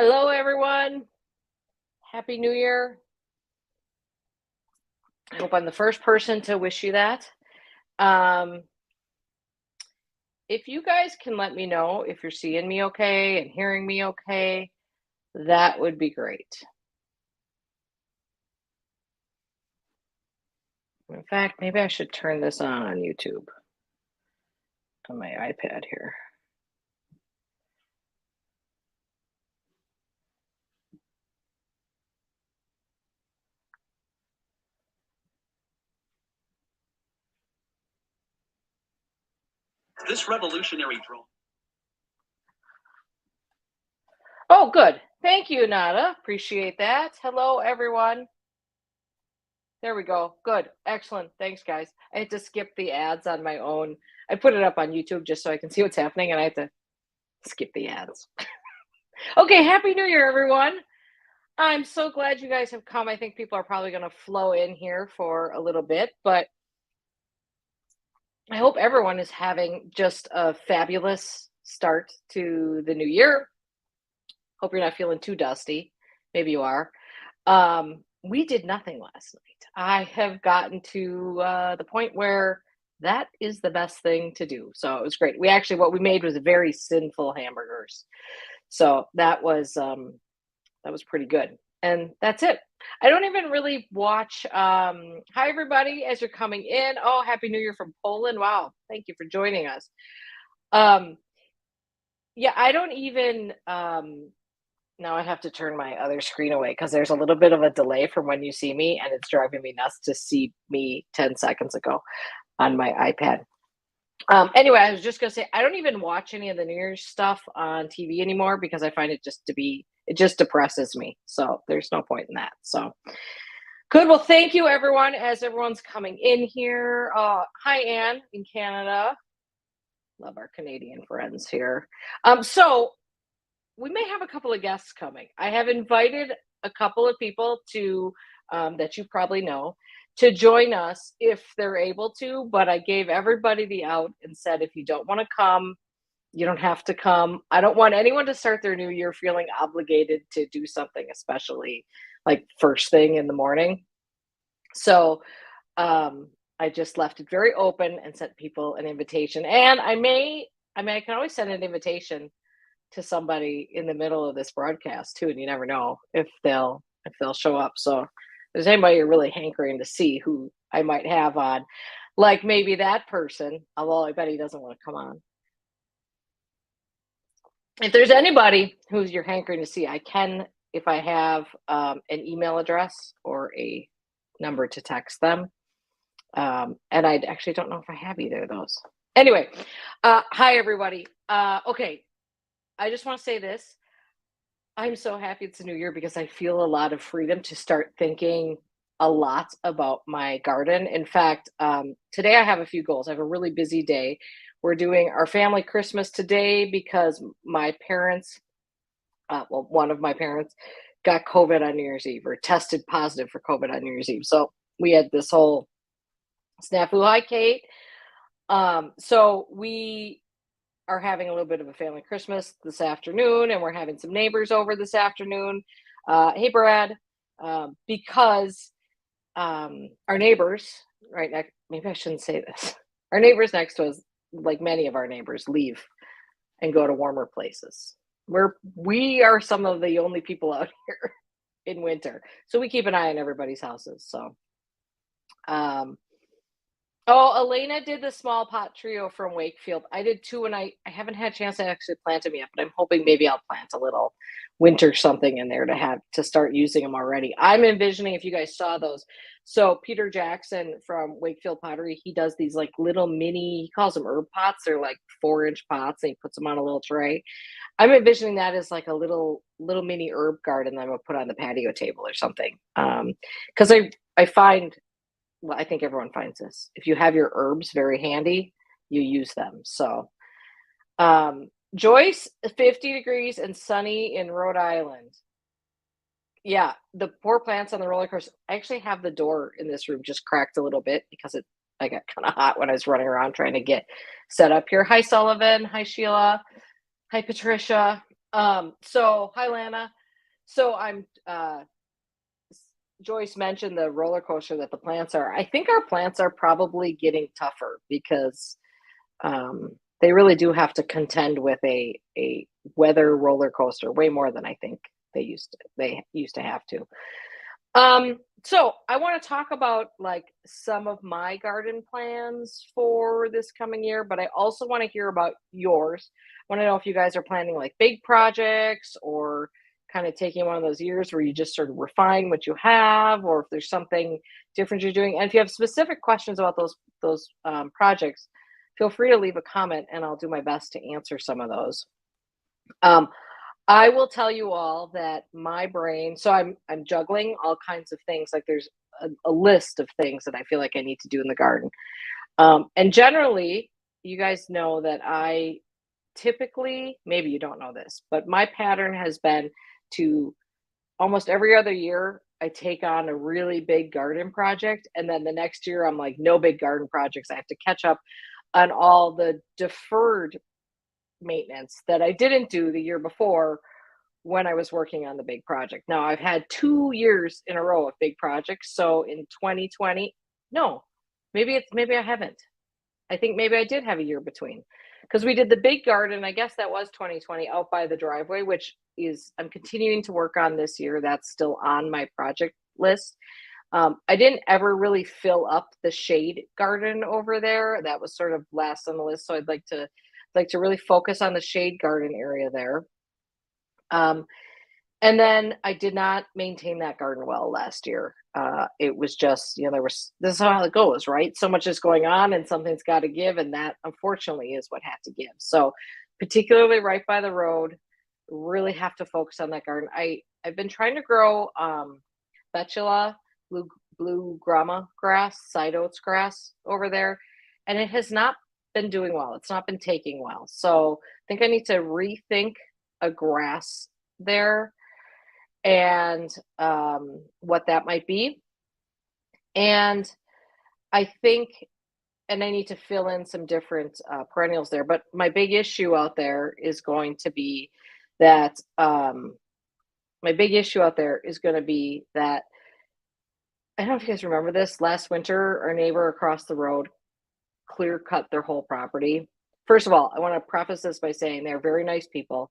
Hello, everyone. Happy New Year. I hope I'm the first person to wish you that. Um, if you guys can let me know if you're seeing me okay and hearing me okay, that would be great. In fact, maybe I should turn this on YouTube on my iPad here. This revolutionary drone. Oh, good. Thank you, Nada. Appreciate that. Hello, everyone. There we go. Good. Excellent. Thanks, guys. I had to skip the ads on my own. I put it up on YouTube just so I can see what's happening, and I had to skip the ads. Okay, Happy New Year, everyone. I'm so glad you guys have come. I think people are probably going to flow in here for a little bit, but I hope everyone is having just a fabulous start to the new year. Hope you're not feeling too dusty. Maybe you are. We did nothing last night. I have gotten to the point where that is the best thing to do. So it was great. What we made was very sinful hamburgers. So that was pretty good. And that's it. I don't even really watch. Hi, everybody, as you're coming in. Oh, Happy New Year from Poland. Wow. Thank you for joining us. Yeah, I don't even. Now I have to turn my other screen away because there's a little bit of a delay from when you see me, and it's driving me nuts to see me 10 seconds ago on my iPad. Anyway, I was just gonna say I don't even watch any of the New Year's stuff on TV anymore because I find it just depresses me. So there's no point in that. So good. Well, thank you, everyone, as everyone's coming in here. Hi, Anne in Canada. Love our Canadian friends here. So we may have a couple of guests coming. I have invited a couple of people to that you probably know to join us if they're able to, but I gave everybody the out and said, if you don't want to come, you don't have to come. I don't want anyone to start their new year feeling obligated to do something, especially like first thing in the morning. So I just left it very open and sent people an invitation. And I can always send an invitation to somebody in the middle of this broadcast too, and you never know if they'll show up. So if there's anybody you're really hankering to see who I might have on, like maybe that person, although I bet he doesn't want to come on. If there's anybody who's you're hankering to see, I can, if I have an email address or a number to text them. And I actually don't know if I have either of those. Anyway, hi everybody. Okay, I just want to say this. I'm so happy it's a new year because I feel a lot of freedom to start thinking a lot about my garden. In fact, today I have a few goals. I have a really busy day. We're doing our family Christmas today because my parents, one of my parents got COVID on New Year's Eve or tested positive for COVID on New Year's Eve. So we had this whole snafu. Hi, Kate. So we are having a little bit of a family Christmas this afternoon, and we're having some neighbors over this afternoon. Hey, Brad, because our neighbors right next, maybe I shouldn't say this. Our neighbors next to us, like many of our neighbors, leave and go to warmer places. We are some of the only people out here in winter, so we keep an eye on everybody's houses. So, oh, Elena did the small pot trio from Wakefield. I did too, and I haven't had a chance to actually plant them yet, but I'm hoping maybe I'll plant a little winter something in there to start using them already. I'm envisioning, if you guys saw those. So Peter Jackson from Wakefield Pottery, he does these like little mini, he calls them herb pots. They're like 4-inch pots, and he puts them on a little tray. I'm envisioning that as like a little mini herb garden that I'm gonna put on the patio table or something. Because I find, well, I think everyone finds this. If you have your herbs very handy, you use them. So, Joyce, 50 degrees and sunny in Rhode Island. Yeah, the poor plants on the roller coaster. I actually have the door in this room just cracked a little bit because I got kind of hot when I was running around trying to get set up here. Hi, Sullivan. Hi, Sheila. Hi, Patricia. So hi Lana. So I'm Joyce mentioned the roller coaster that the plants are. I think our plants are probably getting tougher because they really do have to contend with a weather roller coaster way more than I think they used to have to. So I want to talk about like some of my garden plans for this coming year, but I also want to hear about yours. I want to know if you guys are planning like big projects or kind of taking one of those years where you just sort of refine what you have, or if there's something different you're doing. And if you have specific questions about those projects, feel free to leave a comment, and I'll do my best to answer some of those. Um, I will tell you all that my brain, so I'm juggling all kinds of things. Like there's a list of things that I feel like I need to do in the garden. And generally, you guys know that I typically, maybe you don't know this, but my pattern has been to almost every other year I take on a really big garden project, and then the next year I'm like, no big garden projects. I have to catch up on all the deferred maintenance that I didn't do the year before when I was working on the big project. Now I've had 2 years in a row of big projects. So in 2020, no, maybe I haven't. I think maybe I did have a year between because we did the big garden. I guess that was 2020 out by the driveway, which is I'm continuing to work on this year. That's still on my project list. I didn't ever really fill up the shade garden over there. That was sort of last on the list. So I'd like to really focus on the shade garden area there. Um, and then I did not maintain that garden well last year. It was just, this is how it goes, right? So much is going on and something's got to give. And that unfortunately is what had to give. So, particularly right by the road, really have to focus on that garden. I've been trying to grow betula, blue grama grass, side oats grass over there, and it has not been doing well. It's not been taking well. So I think I need to rethink a grass there and what that might be. And I think, and I need to fill in some different perennials there. But my big issue out there is going to be that I don't know if you guys remember this. Last winter, our neighbor across the road clear cut their whole property. First of all, I want to preface this by saying they're very nice people,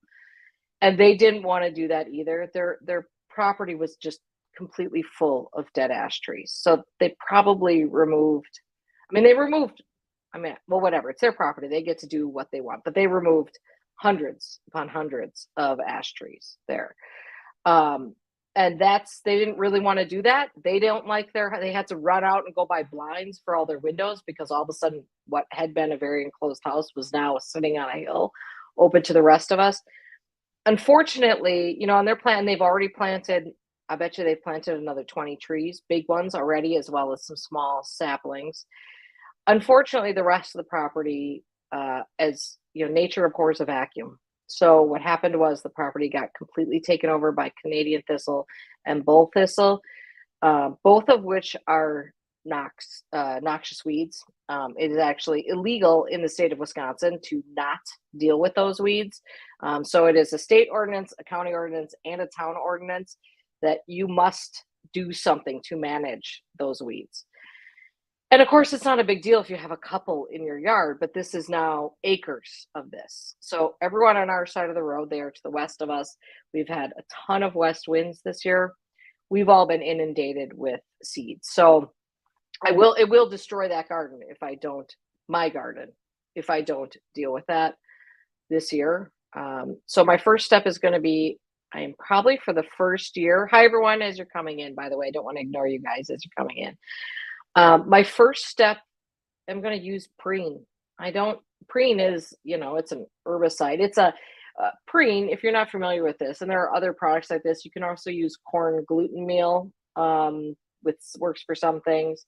and they didn't want to do that either. Their property was just completely full of dead ash trees. So they probably removed, well, whatever, it's their property. They get to do what they want, but they removed hundreds upon hundreds of ash trees there. And they didn't really want to do that. They don't like they had to run out and go buy blinds for all their windows because all of a sudden what had been a very enclosed house was now sitting on a hill open to the rest of us. Unfortunately, on their plan, they've already planted, I bet you they've planted another 20 trees, big ones already, as well as some small saplings. Unfortunately, the rest of the property, as nature abhors a vacuum. So what happened was the property got completely taken over by Canadian thistle and bull thistle, both of which are noxious weeds. It is actually illegal in the state of Wisconsin to not deal with those weeds. So it is a state ordinance, a county ordinance, and a town ordinance that you must do something to manage those weeds. And of course, it's not a big deal if you have a couple in your yard, but this is now acres of this. So everyone on our side of the road there to the west of us, we've had a ton of west winds this year. We've all been inundated with seeds. So it will destroy that garden if I don't deal with that this year. So my first step is going to be, I am probably for the first year. Hi, everyone, as you're coming in, by the way. I don't want to ignore you guys as you're coming in. My first step, I'm going to use prune. Prune is, it's an herbicide. It's a prune, if you're not familiar with this, and there are other products like this. You can also use corn gluten meal, which works for some things.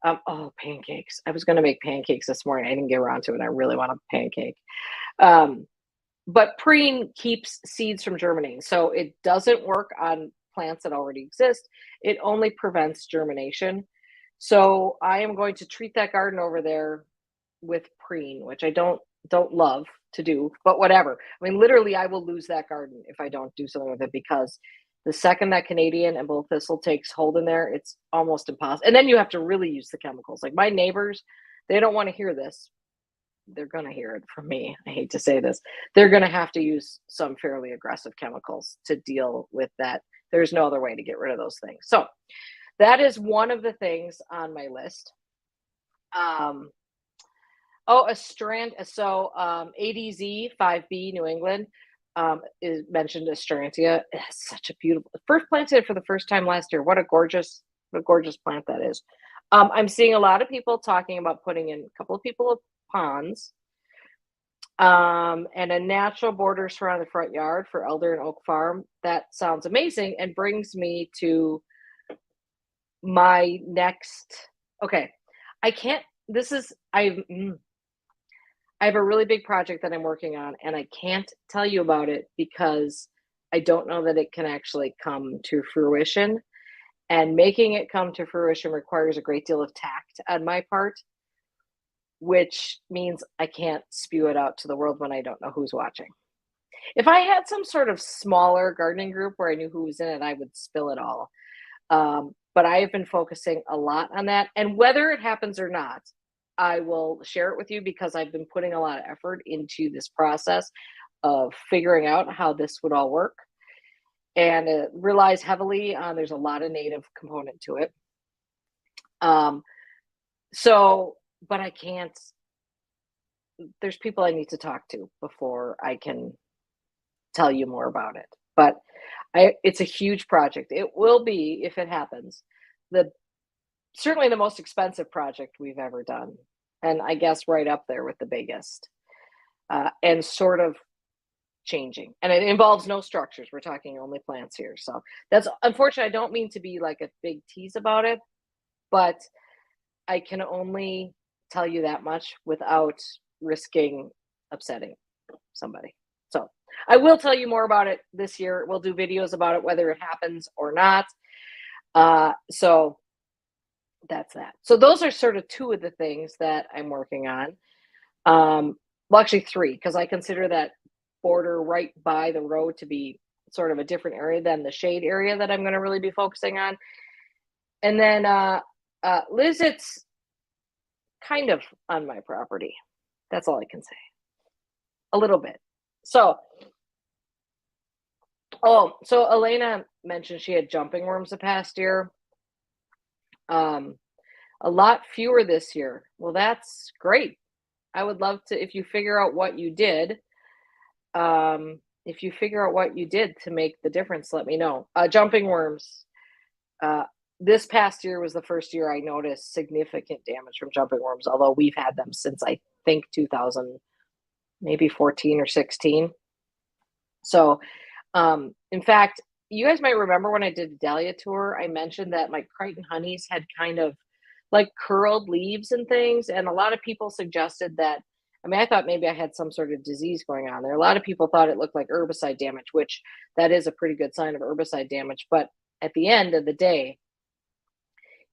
Pancakes. I was going to make pancakes this morning. I didn't get around to it. I really want a pancake. But prune keeps seeds from germinating. So it doesn't work on plants that already exist. It only prevents germination. So I am going to treat that garden over there with prune, which I don't don't love to do, but whatever. I mean, literally, I will lose that garden if I don't do something with it, because the second that Canadian and bull thistle takes hold in there, it's almost impossible. And then you have to really use the chemicals. Like my neighbors, they don't want to hear this. They're going to hear it from me. I hate to say this. They're going to have to use some fairly aggressive chemicals to deal with that. There's no other way to get rid of those things. So that is one of the things on my list. A strand. So ADZ 5B New England is mentioned Astrantia. It's such a beautiful, first planted for the first time last year. What a gorgeous plant that is. I'm seeing a lot of people talking about putting in, a couple of people of ponds, and a natural border surrounding the front yard for Elder and Oak Farm. That sounds amazing and brings me to my next. Okay, I can't. This is I have a really big project that I'm working on, and I can't tell you about it because I don't know that it can actually come to fruition. And making it come to fruition requires a great deal of tact on my part, which means I can't spew it out to the world when I don't know who's watching. If I had some sort of smaller gardening group where I knew who was in it, I would spill it all. But I have been focusing a lot on that. And whether it happens or not, I will share it with you, because I've been putting a lot of effort into this process of figuring out how this would all work. And it relies heavily on, there's a lot of native component to it. But I can't, there's people I need to talk to before I can tell you more about it. But it's a huge project. It will be, if it happens, certainly the most expensive project we've ever done. And I guess right up there with the biggest, and sort of changing. And it involves no structures. We're talking only plants here. So that's unfortunate. I don't mean to be like a big tease about it, but I can only tell you that much without risking upsetting somebody. So I will tell you more about it this year. We'll do videos about it, whether it happens or not. So that's that. So those are sort of two of the things that I'm working on. Well, actually three, because I consider that border right by the road to be sort of a different area than the shade area that I'm going to really be focusing on. And then Liz, it's kind of on my property. That's all I can say. A little bit. So Elena mentioned she had jumping worms the past year. A lot fewer this year. Well, that's great. I would love to, if you figure out what you did, to make the difference, let me know. Jumping worms. This past year was the first year I noticed significant damage from jumping worms, although we've had them since I think 2000, maybe 14 or 16. So, in fact, you guys might remember when I did the Dahlia tour, I mentioned that my Crichton honeys had kind of like curled leaves and things. And a lot of people suggested that, I mean, I thought maybe I had some sort of disease going on there. A lot of people thought it looked like herbicide damage, which that is a pretty good sign of herbicide damage. But at the end of the day,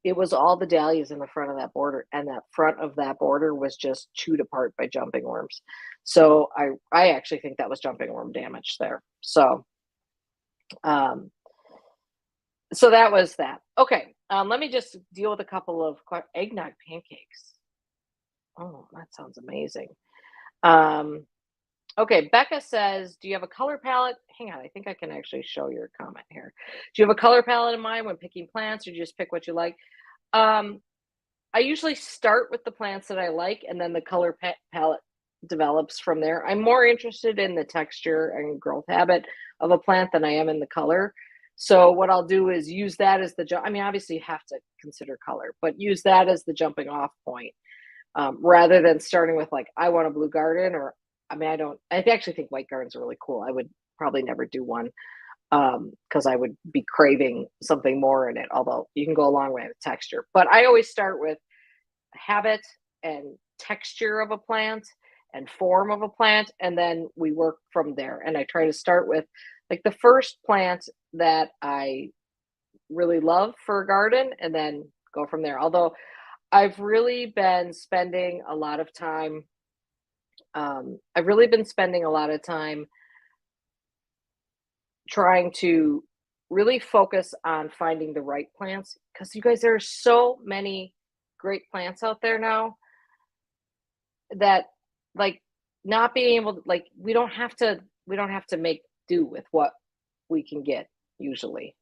it was all the dahlias in the front of that border, and that front of that border was just chewed apart by jumping worms. So I actually think that was jumping worm damage there. So, so that was that. Okay. Let me just deal with a couple of eggnog pancakes. Oh, that sounds amazing. Okay, Becca says, do you have a color palette? Hang on, I think I can actually show your comment here. Do you have a color palette in mind when picking plants, or do you just pick what you like? I usually start with the plants that I like, and then the color palette develops from there. I'm more interested in the texture and growth habit of a plant than I am in the color. So what I'll do is use that as I mean, obviously you have to consider color, but use that as the jumping off point, rather than starting with like, I want a blue garden, or I mean, I actually think white gardens are really cool. I would probably never do one, because I would be craving something more in it, although you can go a long way with texture. But I always start with habit and texture of a plant and form of a plant, and then we work from there. And I try to start with like the first plant that I really love for a garden, and then go from there. Although I've really been spending a lot of time I've really been spending a lot of time trying to really focus on finding the right plants because you guys, there are so many great plants out there now that like not being able to like we don't have to make do with what we can get usually.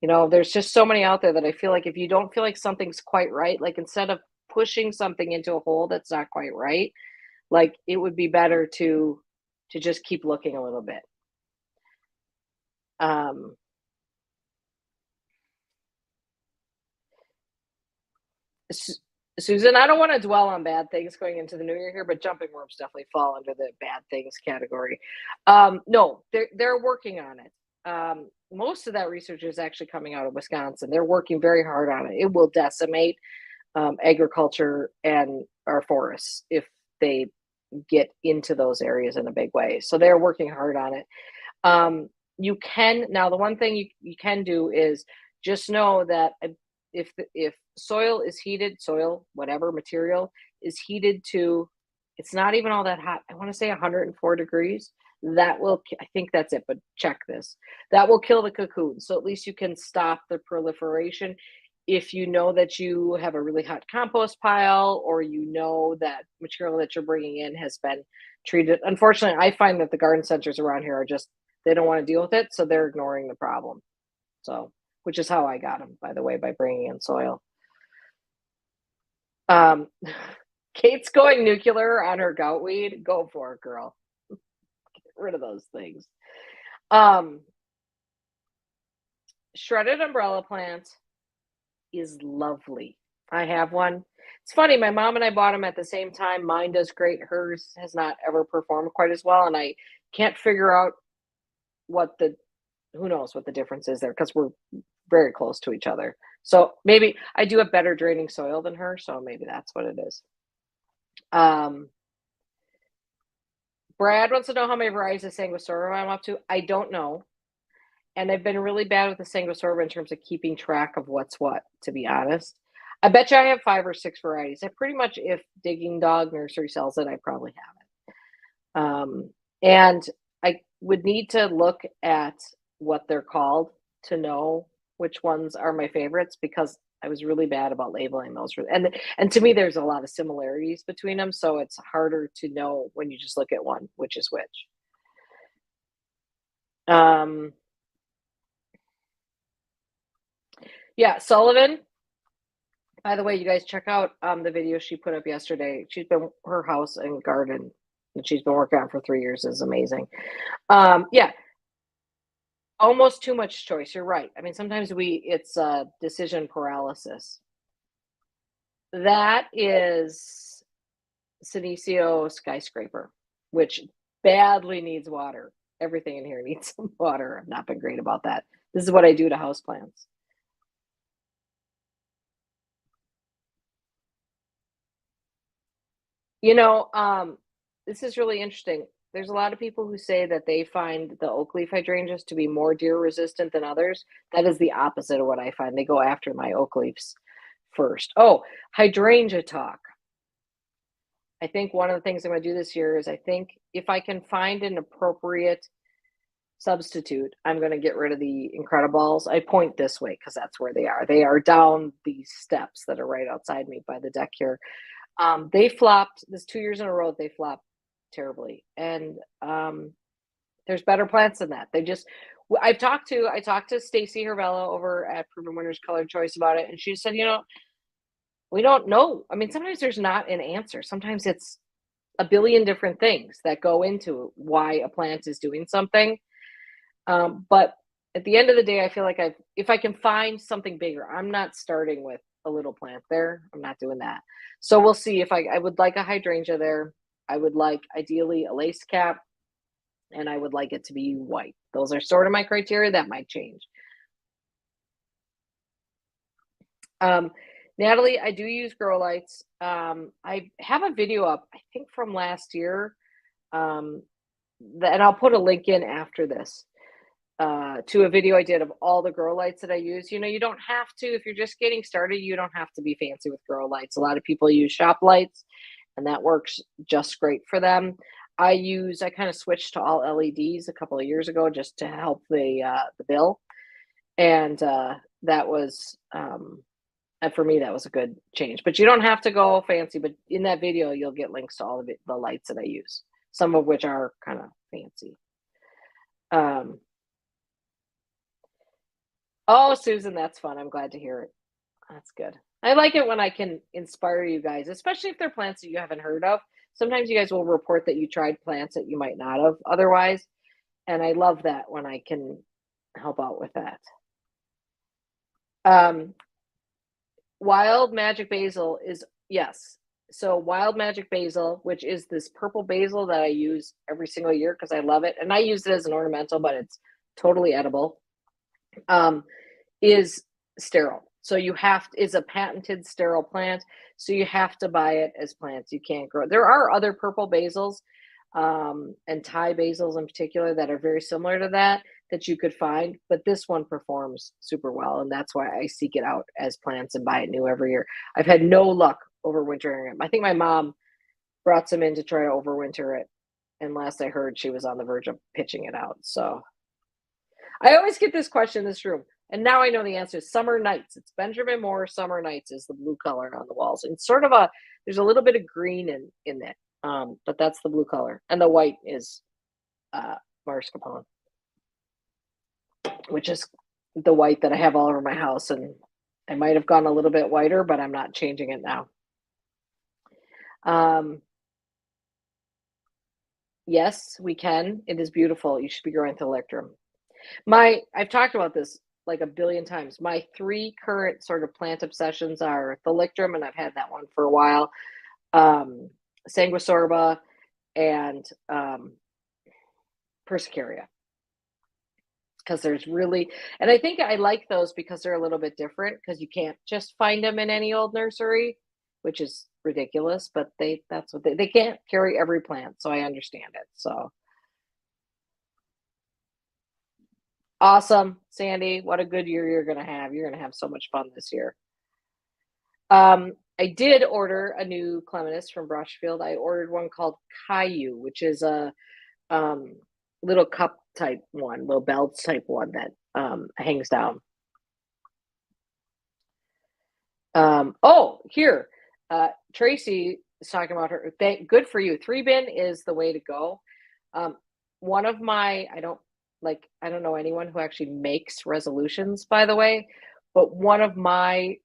There's just so many out there that I feel like if you don't feel like something's quite right, like instead of pushing something into a hole that's not quite right, like it would be better to just keep looking a little bit. Um Su- Susan, I don't want to dwell on bad things going into the new year here, but jumping worms definitely fall under the bad things category. No, they're working on it. Most of that research is actually coming out of Wisconsin. They're working very hard on it. It will decimate agriculture and our forests if they get into those areas in a big way. So they're working hard on it. Um, you can now the one thing you can do is just know that if soil is heated, soil whatever material is heated to, it's not even all that hot. I want to say 104 degrees. That will, I think that's it, but check this. That will kill the cocoon. So at least you can stop the proliferation. If you know that you have a really hot compost pile, or you know that material that you're bringing in has been treated. Unfortunately, I find that the garden centers around here are just, they don't want to deal with it, so they're ignoring the problem. So, which is how I got them, by the way, by bringing in soil. Um, Kate's going nuclear on her goutweed. Go for it, girl. Get rid of those things. Um, Shredded umbrella plant is lovely. I have one. It's funny, my mom and I bought them at the same time. Mine does great. Hers has not ever performed quite as well, and I can't figure out what the who knows what the difference is there because we're very close to each other. So maybe I do have better draining soil than her, so maybe that's what it is. Um, Brad wants to know how many varieties of Sanguisorba I'm up to. I don't know. And I've been really bad with the Sanguisorba in terms of keeping track of what's what, to be honest. I bet you I have 5 or 6 varieties. I pretty much, if Digging Dog Nursery sells it, I probably have it. And I would need to look at what they're called to know which ones are my favorites because I was really bad about labeling those. And to me, there's a lot of similarities between them, so it's harder to know when you just look at one which is which. Um, yeah, Sullivan. By the way, you guys check out the video she put up yesterday. She's been her house and garden that she's been working on for 3 years is amazing. Yeah, almost too much choice. You're right. I mean, sometimes it's decision paralysis. That is Senecio skyscraper, which badly needs water. Everything in here needs some water. I've not been great about that. This is what I do to houseplants. You know, this is really interesting. There's a lot of people who say that they find the oak leaf hydrangeas to be more deer resistant than others. That is the opposite of what I find. They go after my oak leaves first. Oh, hydrangea talk. I think one of the things I'm going to do this year is I think if I can find an appropriate substitute, I'm going to get rid of the Incrediballs. I point this way because that's where they are. They are down these steps that are right outside me by the deck here. They flopped this 2 years in a row. They flopped terribly, and there's better plants than that. I talked to Stacy Hervella over at Proven Winners Color Choice about it, and she said, we don't know. I mean, sometimes there's not an answer. Sometimes it's a billion different things that go into why a plant is doing something. But at the end of the day, I feel like if I can find something bigger, I'm not starting with a little plant there. I'm not doing that. So we'll see if I would like a hydrangea there. I would like ideally a lace cap, and I would like it to be white. Those are sort of my criteria. That might change. Natalie, I do use grow lights. I have a video up, I think from last year, and I'll put a link in after this to a video I did of all the grow lights that I use. You don't have to, if you're just getting started, you don't have to be fancy with grow lights. A lot of people use shop lights, and that works just great for them. I kind of switched to all LEDs a couple of years ago just to help the bill, and that was and for me that was a good change. But you don't have to go fancy. But in that video, you'll get links to all of the lights that I use, some of which are kind of fancy. Oh, Susan, that's fun. I'm glad to hear it. That's good. I like it when I can inspire you guys, especially if they're plants that you haven't heard of. Sometimes you guys will report that you tried plants that you might not have otherwise. And I love that when I can help out with that. Wild Magic Basil is, yes. So Wild Magic Basil, which is this purple basil that I use every single year because I love it. And I use it as an ornamental, but it's totally edible. Is sterile. So you have is a patented sterile plant. So you have to buy it as plants. You can't grow. There are other purple basils, and Thai basils in particular that are very similar to that you could find, but this one performs super well, and that's why I seek it out as plants and buy it new every year. I've had no luck overwintering it. I think my mom brought some in to try to overwinter it, and last I heard, she was on the verge of pitching it out. So I always get this question in this room. And now I know the answer is Summer Nights. It's Benjamin Moore Summer Nights is the blue color on the walls. And sort of there's a little bit of green in it. But that's the blue color. And the white is Mars Capone, which is the white that I have all over my house. And I might have gone a little bit whiter, but I'm not changing it now. Yes, we can. It is beautiful. You should be growing Thalictrum. I've talked about this like a billion times. My 3 current sort of plant obsessions are Thalictrum, and I've had that one for a while, Sanguisorba, and Persicaria. Because there's really, and I think I like those because they're a little bit different because you can't just find them in any old nursery, which is ridiculous, but that's what they can't carry every plant, so I understand it. So awesome, Sandy. What a good year you're going to have. You're going to have so much fun this year. I did order a new Clematis from Brushfield. I ordered one called Caillou, which is a little cup type one, little bell type one that hangs down. Here, Tracy is talking about her. Good for you. 3-bin is the way to go. One of my, I don't know anyone who actually makes resolutions, by the way, but one of my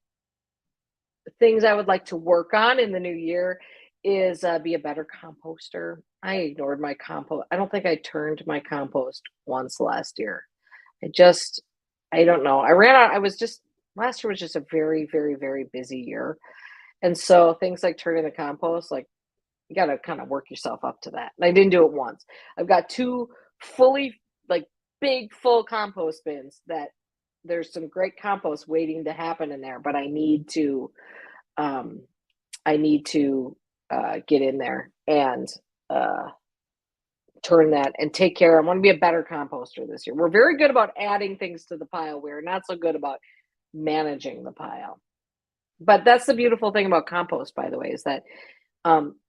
things I would like to work on in the new year is be a better composter. I ignored my compost. I don't think I turned my compost once last year. I don't know. I ran out. Last year was just a very, very, very busy year. And so things like turning the compost, like you got to kind of work yourself up to that. And I didn't do it once. I've got 2 fully big full compost bins that there's some great compost waiting to happen in there, but I need to get in there and turn that and take care. I want to be a better composter this year. We're very good about adding things to the pile. We're not so good about managing the pile. But that's the beautiful thing about compost, by the way, is that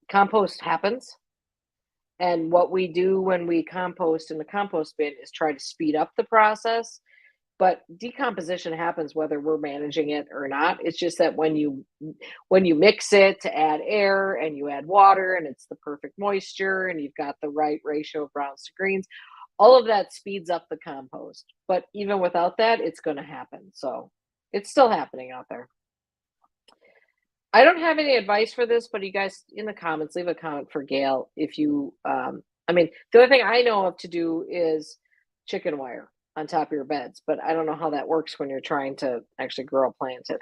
compost happens. And what we do when we compost in the compost bin is try to speed up the process. But decomposition happens whether we're managing it or not. It's just that when you mix it to add air and you add water and it's the perfect moisture and you've got the right ratio of browns to greens, all of that speeds up the compost. But even without that, it's going to happen. So it's still happening out there. I don't have any advice for this, but you guys in the comments, leave a comment for Gail. If you, the only thing I know of to do is chicken wire on top of your beds, but I don't know how that works when you're trying to actually grow a plant in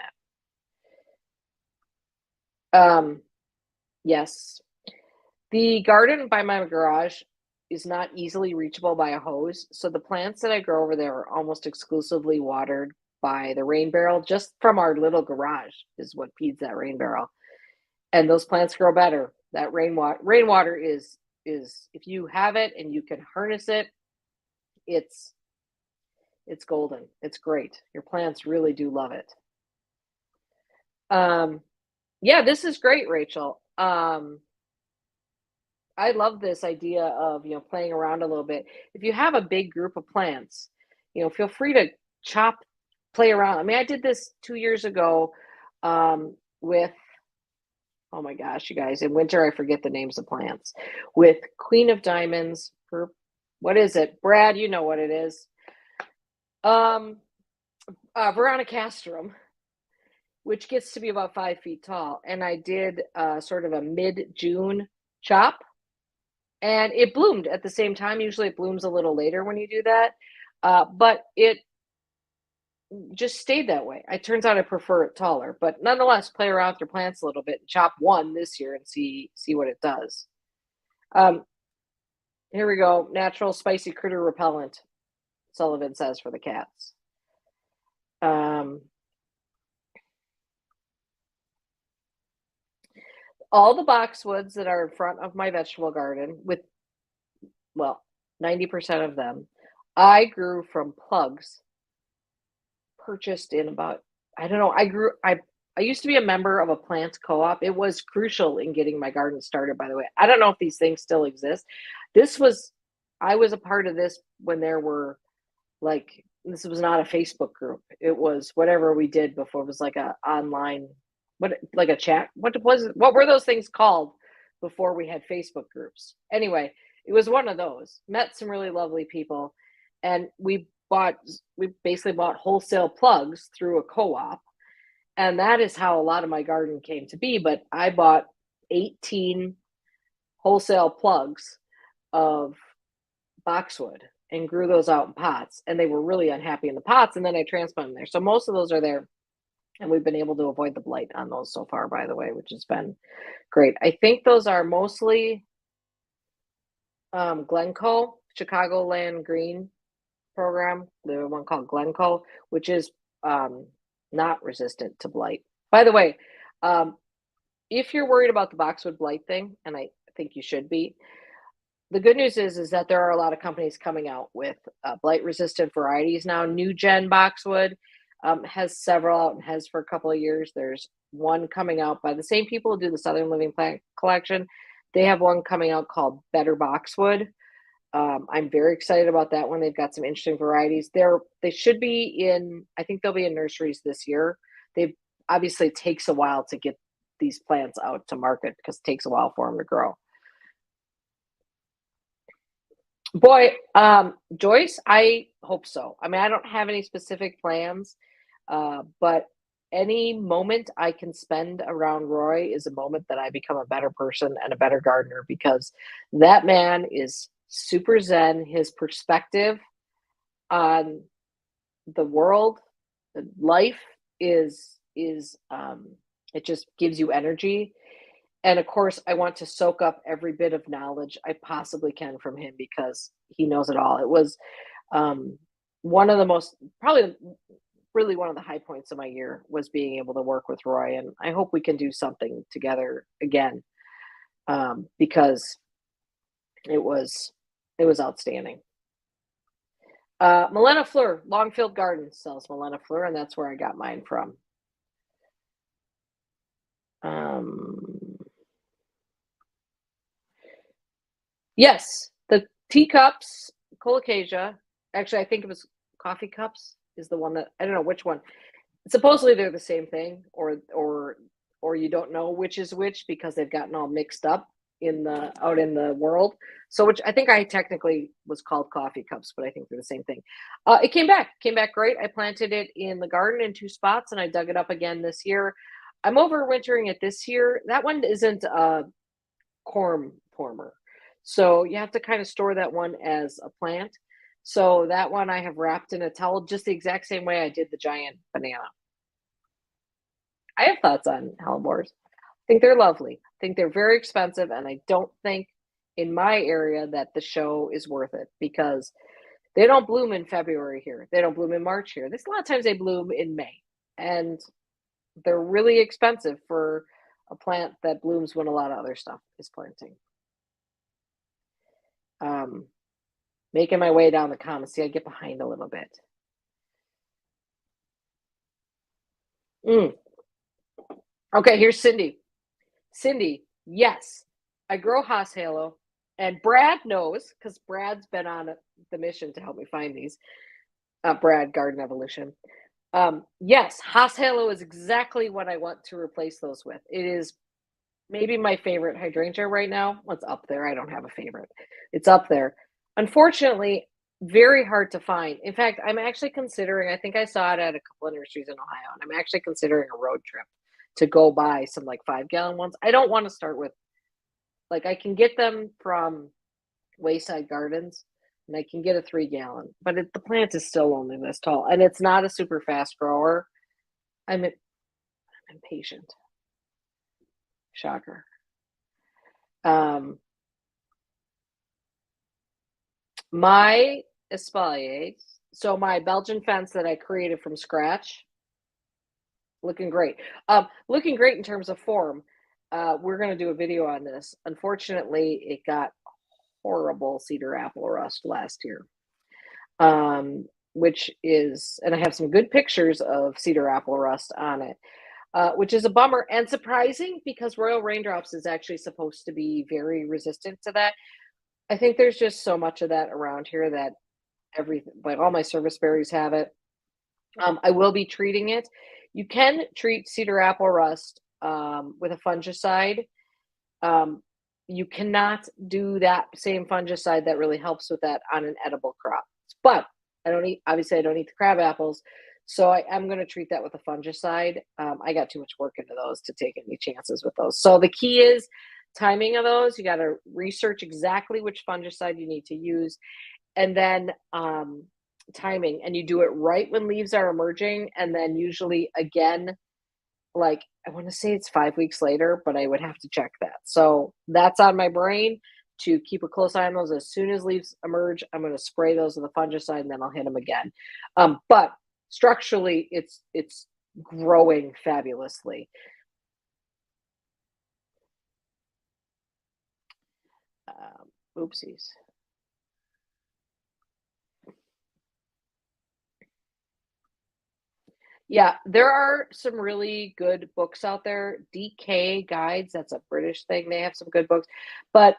it. Yes. The garden by my garage is not easily reachable by a hose. So the plants that I grow over there are almost exclusively watered by the rain barrel, just from our little garage is what feeds that rain barrel. And those plants grow better. That rainwater is if you have it and you can harness it, it's golden. It's great. Your plants really do love it. Yeah, this is great, Rachel. I love this idea of, playing around a little bit. If you have a big group of plants, feel free to chop, play around. I mean, I did this 2 years ago with, oh my gosh, you guys, in winter, I forget the names of plants, with Queen of Diamonds, what is it? Brad, you know what it is. Veronicastrum, which gets to be about 5 feet tall. And I did sort of a mid-June chop, and it bloomed at the same time. Usually it blooms a little later when you do that, but it just stayed that way. It turns out I prefer it taller, but nonetheless, play around with your plants a little bit and chop one this year and see what it does. Here we go. Natural spicy critter repellent, Sullivan says, for the cats. All the boxwoods that are in front of my vegetable garden, with, well, 90% of them, I grew from plugs purchased in about, I don't know, I used to be a member of a plant co-op. It was crucial in getting my garden started, by the way. I don't know if these things still exist. I was a part of this when there were, like, this was not a Facebook group. It was whatever we did before. It was like a online, like a chat. What were those things called before we had Facebook groups? Anyway, it was one of those. Met some really lovely people, and we basically bought wholesale plugs through a co-op. And that is how a lot of my garden came to be. But I bought 18 wholesale plugs of boxwood and grew those out in pots. And they were really unhappy in the pots. And then I transplanted them there. So most of those are there. And we've been able to avoid the blight on those so far, by the way, which has been great. I think those are mostly Glencoe, Chicagoland Green program, the one called Glencoe, which is not resistant to blight. By the way, if you're worried about the boxwood blight thing, and I think you should be, the good news is that there are a lot of companies coming out with blight resistant varieties now. New Gen Boxwood has several out and has for a couple of years. There's one coming out by the same people who do the Southern Living Plant Collection. They have one coming out called Better Boxwood. I'm very excited about that one. They've got some interesting varieties. They should be in, I think they'll be in nurseries this year. They obviously takes a while to get these plants out to market because it takes a while for them to grow. Boy, Joyce, I hope so. I mean, I don't have any specific plans, but any moment I can spend around Roy is a moment that I become a better person and a better gardener, because that man is super zen. His perspective on the world, life is it just gives you energy. And of course, I want to soak up every bit of knowledge I possibly can from him because he knows it all. It was one of the most, probably really one of the high points of my year was being able to work with Roy. And I hope we can do something together again because it was outstanding. Malena Fleur, Longfield Gardens sells Malena Fleur, and that's where I got mine from. Yes, the teacups, colocasia. Actually, I think it was coffee cups is the one that, I don't know which one. Supposedly they're the same thing, or you don't know which is which because they've gotten all mixed up out in the world. So which I think I technically was called coffee cups, but I think they're the same thing. It came back great. I planted it in the garden in 2 spots, and I dug it up again this year. I'm overwintering it this year. That one isn't a corm former, so you have to kind of store that one as a plant. So that one I have wrapped in a towel just the exact same way I did the giant banana. I have thoughts on hellebores. I think they're lovely. I think they're very expensive, and I don't think in my area that the show is worth it because they don't bloom in February here. They don't bloom in March here. There's a lot of times they bloom in May, and they're really expensive for a plant that blooms when a lot of other stuff is planting. Making my way down the comments. See, I get behind a little bit. Okay, here's Cindy. Cindy, yes, I grow Haas Halo. And Brad knows, because Brad's been on the mission to help me find these. Brad, Garden Evolution. Yes, Haas Halo is exactly what I want to replace those with. It is maybe my favorite hydrangea right now. What's up there? I don't have a favorite. It's up there. Unfortunately, very hard to find. In fact, I'm actually considering, I think I saw it at a couple of nurseries in Ohio, and I'm actually considering a road trip to go buy some like 5-gallon ones. I don't want to start with, like, I can get them from Wayside Gardens, and I can get a 3-gallon, but the plant is still only this tall, and it's not a super fast grower. I'm impatient. Shocker. My espaliers, so my Belgian fence that I created from scratch, looking great. Looking great in terms of form. We're going to do a video on this. Unfortunately, it got horrible cedar apple rust last year. Which is, and I have some good pictures of cedar apple rust on it, which is a bummer and surprising because Royal Raindrops is actually supposed to be very resistant to that. I think there's just so much of that around here that like all my service berries have it. I will be treating it. You can treat cedar apple rust with a fungicide. You cannot do that same fungicide that really helps with that on an edible crop. But obviously I don't eat the crab apples, so I am going to treat that with a fungicide. I got too much work into those to take any chances with those. So the key is timing of those. You got to research exactly which fungicide you need to use, and then timing. And you do it right when leaves are emerging, and then usually again, like, I want to say it's 5 weeks later, but I would have to check that. So that's on my brain to keep a close eye on those. As soon as leaves emerge, I'm going to spray those with a fungicide, and then I'll hit them again. But structurally, it's growing fabulously. Oopsies. Yeah, there are some really good books out there. DK Guides, that's a British thing. They have some good books. But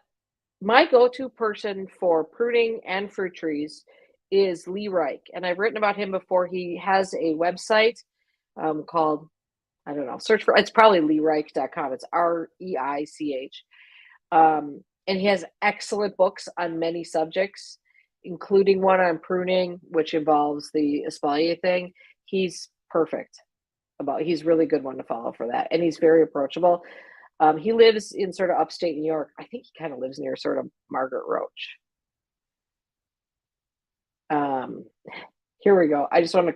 my go-to person for pruning and fruit trees is Lee Reich. And I've written about him before. He has a website called, I don't know, search for, it's probably leereich.com. It's REICH. And he has excellent books on many subjects, including one on pruning, which involves the espalier thing. He's perfect he's really good one to follow for that. And he's very approachable. He lives in sort of upstate New York. I think he kind of lives near sort of Margaret Roach. Here we go. I just want to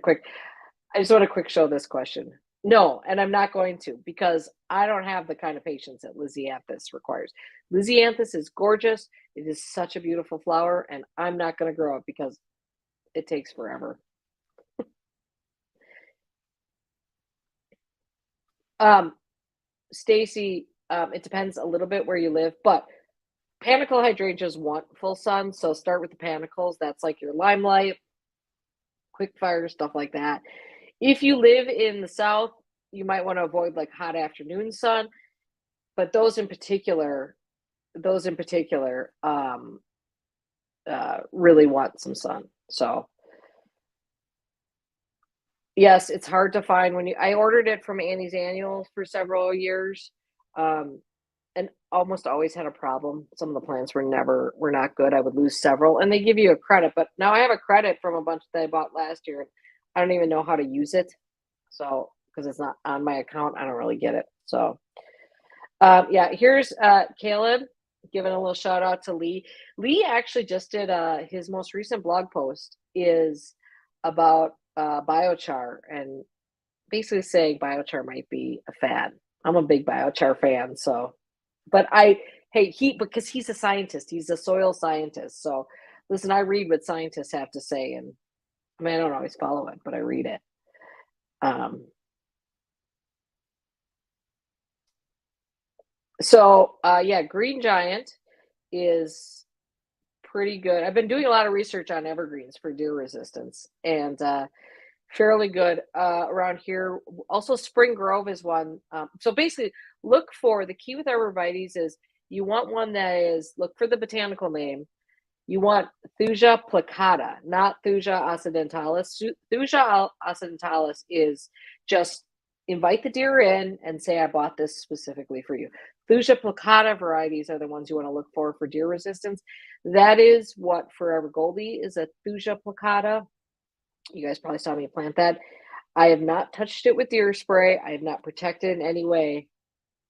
quick show this question. No, and I'm not going to, because I don't have the kind of patience that Lisianthus requires. Lisianthus is gorgeous. It is such a beautiful flower, and I'm not going to grow it because it takes forever. Stacy, it depends a little bit where you live, but panicle hydrangeas want full sun, so start with the panicles. That's like your limelight, quick fire, stuff like that. If you live in the south, you might want to avoid like hot afternoon sun, but those in particular really want some sun. So yes, it's hard to find I ordered it from Annie's Annuals for several years, and almost always had a problem. Some of the plants were not good. I would lose several, and they give you a credit, but now I have a credit from a bunch that I bought last year. I don't even know how to use it. So, because it's not on my account, I don't really get it. So, yeah, here's Caleb giving a little shout out to Lee. Lee actually just did his most recent blog post is about biochar, and basically saying biochar might be a fad. I'm a big biochar fan, so, but because he's a scientist, he's a soil scientist. So listen, I read what scientists have to say, and I mean, I don't always follow it, but I read it. So yeah, Green Giant is pretty good. I've been doing a lot of research on evergreens for deer resistance, and fairly good around here. Also, Spring Grove is one. So basically, look for the key with arborvitaes is you want one that is, look for the botanical name. You want Thuja plicata, not Thuja occidentalis. Thuja occidentalis is just invite the deer in and say, I bought this specifically for you. Thuja plicata varieties are the ones you want to look for deer resistance. That is what Forever Goldie is, a Thuja plicata. You guys probably saw me plant that. I have not touched it with deer spray. I have not protected in any way.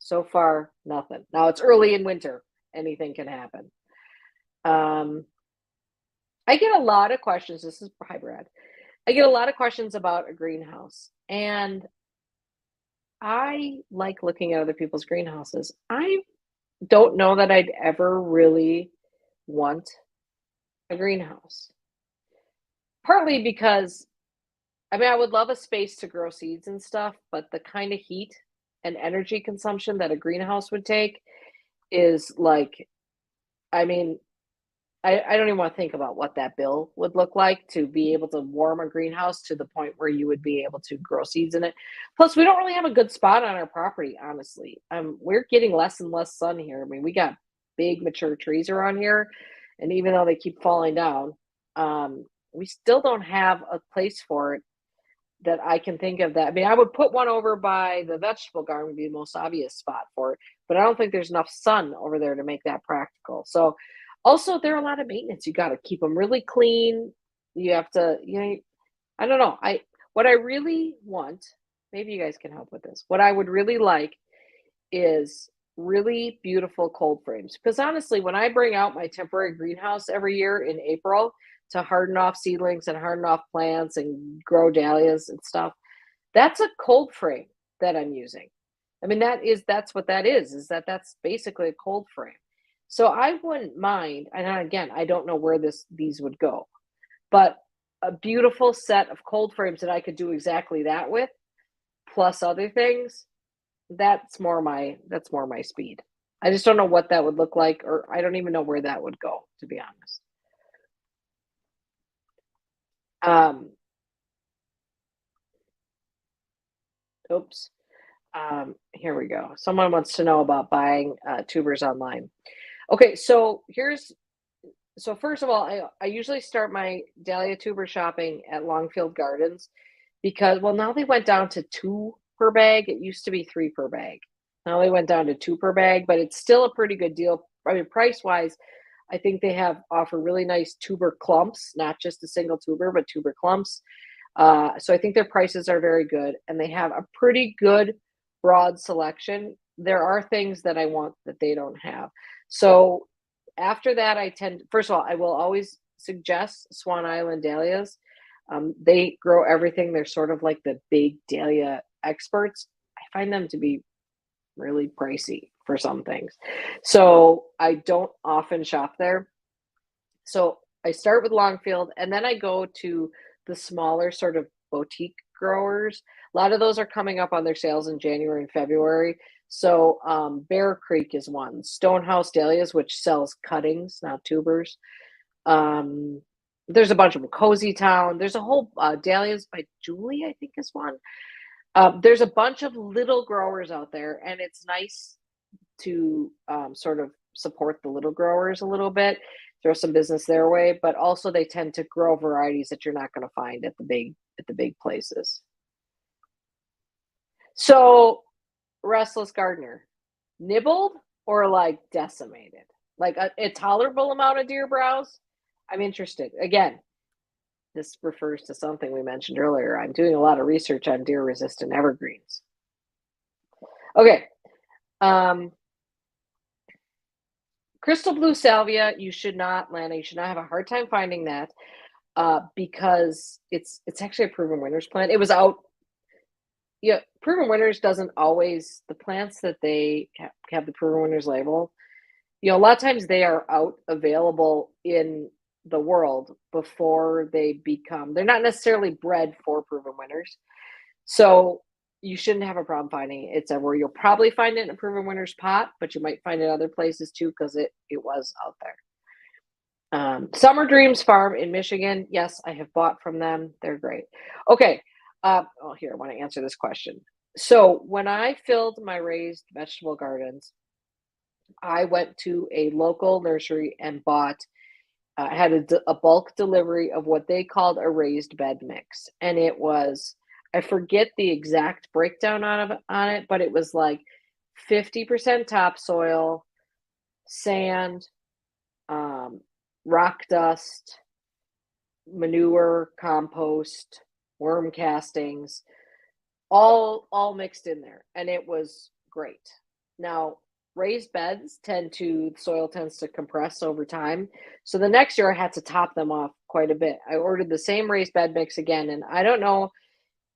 So far, nothing. Now it's early in winter. Anything can happen. I get a lot of questions. This is hi, Brad. I get a lot of questions about a greenhouse, and I like looking at other people's greenhouses. I don't know that I'd ever really want a greenhouse. Partly because, I mean, I would love a space to grow seeds and stuff, but the kind of heat and energy consumption that a greenhouse would take is like, I mean, I don't even want to think about what that bill would look like to be able to warm a greenhouse to the point where you would be able to grow seeds in it. Plus, we don't really have a good spot on our property, honestly. We're getting less and less sun here. I mean, we got big mature trees around here, and even though they keep falling down, we still don't have a place for it that I can think of. That, I mean, I would put one over by the vegetable garden would be the most obvious spot for it, but I don't think there's enough sun over there to make that practical. So also, there are a lot of maintenance. You got to keep them really clean. You have to, I don't know. What I really want, maybe you guys can help with this. What I would really like is really beautiful cold frames. Because honestly, when I bring out my temporary greenhouse every year in April to harden off seedlings and harden off plants and grow dahlias and stuff, that's a cold frame that I'm using. I mean, that's what that is that's basically a cold frame. So I wouldn't mind, and again, I don't know where these would go, but a beautiful set of cold frames that I could do exactly that with, plus other things, that's more my speed. I just don't know what that would look like, or I don't even know where that would go, to be honest. Oops. Here we go. Someone wants to know about buying tubers online. Okay, so first of all, I usually start my dahlia tuber shopping at Longfield Gardens because, well, now they went down to 2 per bag. It used to be 3 per bag. Now they went down to 2 per bag, but it's still a pretty good deal. I mean, price-wise, I think they offer really nice tuber clumps, not just a single tuber, but tuber clumps. So I think their prices are very good, and they have a pretty good broad selection. There are things that I want that they don't have. So after that, first of all, I will always suggest Swan Island dahlias. They grow everything. They're sort of like the big dahlia experts. I find them to be really pricey for some things. So I don't often shop there. So I start with Longfield, and then I go to the smaller sort of boutique growers. A lot of those are coming up on their sales in January and February. So Bear Creek is one. Stonehouse Dahlias, which sells cuttings, not tubers. There's a bunch of them. Cozy Town. There's a whole Dahlias by Julie, I think is one. There's a bunch of little growers out there, and it's nice to sort of support the little growers a little bit, throw some business their way, but also they tend to grow varieties that you're not going to find at the big places. So, Restless Gardener, nibbled or like decimated? Like a tolerable amount of deer browse? I'm interested. Again, this refers to something we mentioned earlier. I'm doing a lot of research on deer resistant evergreens. Okay. Crystal blue salvia, you should not, Lana, you should not have a hard time finding that because it's actually a proven winners plant. It was out. Yeah, proven winners doesn't always, the plants that they have the proven winners label, a lot of times they are out available in the world before they're not necessarily bred for proven winners. So you shouldn't have a problem finding it. It's where you'll probably find it in a proven winners pot, but you might find it other places too because it was out there. Summer Dreams Farm in Michigan. Yes, I have bought from them. They're great. Okay. Here, I want to answer this question. So when I filled my raised vegetable gardens, I went to a local nursery and bought, had a bulk delivery of what they called a raised bed mix. And it was, I forget the exact breakdown on it, but it was like 50% topsoil, sand, rock dust, manure, compost, worm castings, all mixed in there, and it was great. Now, raised beds soil tends to compress over time. So the next year I had to top them off quite a bit. I ordered the same raised bed mix again, and I don't know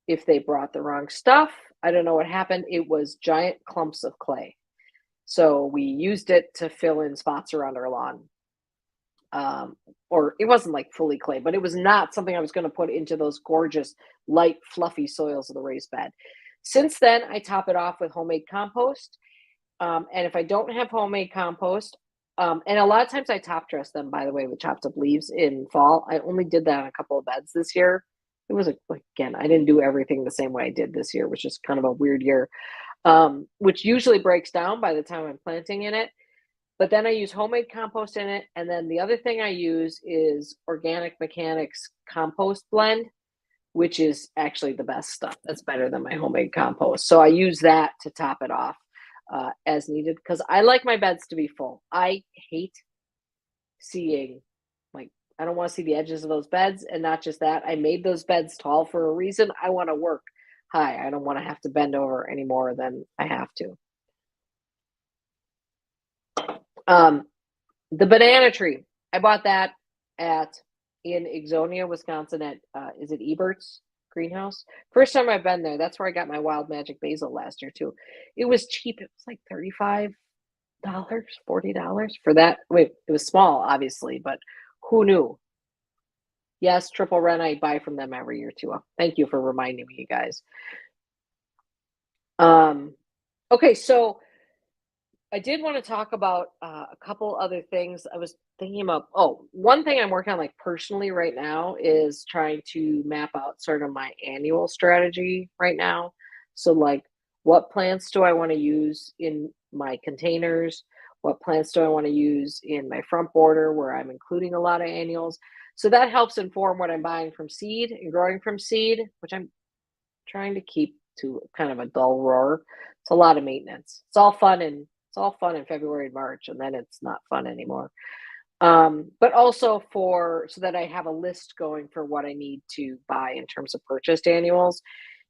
if they brought the wrong stuff. I don't know what happened. It was giant clumps of clay. So we used it to fill in spots around our lawn. Or it wasn't like fully clay, but it was not something I was going to put into those gorgeous, light, fluffy soils of the raised bed. Since then, I top it off with homemade compost. And if I don't have homemade compost, and a lot of times I top dress them, by the way, with chopped up leaves in fall. I only did that on a couple of beds this year. It was, again, I didn't do everything the same way I did this year, which is kind of a weird year, which usually breaks down by the time I'm planting in it. But then I use homemade compost in it. And then the other thing I use is Organic Mechanics compost blend, which is actually the best stuff. That's better than my homemade compost. So I use that to top it off as needed, because I like my beds to be full. I hate seeing, like, I don't want to see the edges of those beds. And not just that, I made those beds tall for a reason. I want to work high. I don't want to have to bend over any more than I have to. The banana tree, I bought that in Ixonia, Wisconsin at, is it Eberts Greenhouse? First time I've been there. That's where I got my wild magic basil last year too. It was cheap. It was like $35, $40 for that. Wait, it was small, obviously, but who knew? Yes, Triple Run, I buy from them every year too. Thank you for reminding me, you guys. Okay, so I did want to talk about a couple other things. I was thinking about, one thing I'm working on, like, personally right now, is trying to map out sort of my annual strategy right now. So, like, what plants do I want to use in my containers? What plants do I want to use in my front border where I'm including a lot of annuals? So that helps inform what I'm buying from seed and growing from seed, which I'm trying to keep to kind of a dull roar. It's a lot of maintenance. It's all fun in February and March, and then it's not fun anymore. But also so that I have a list going for what I need to buy in terms of purchased annuals,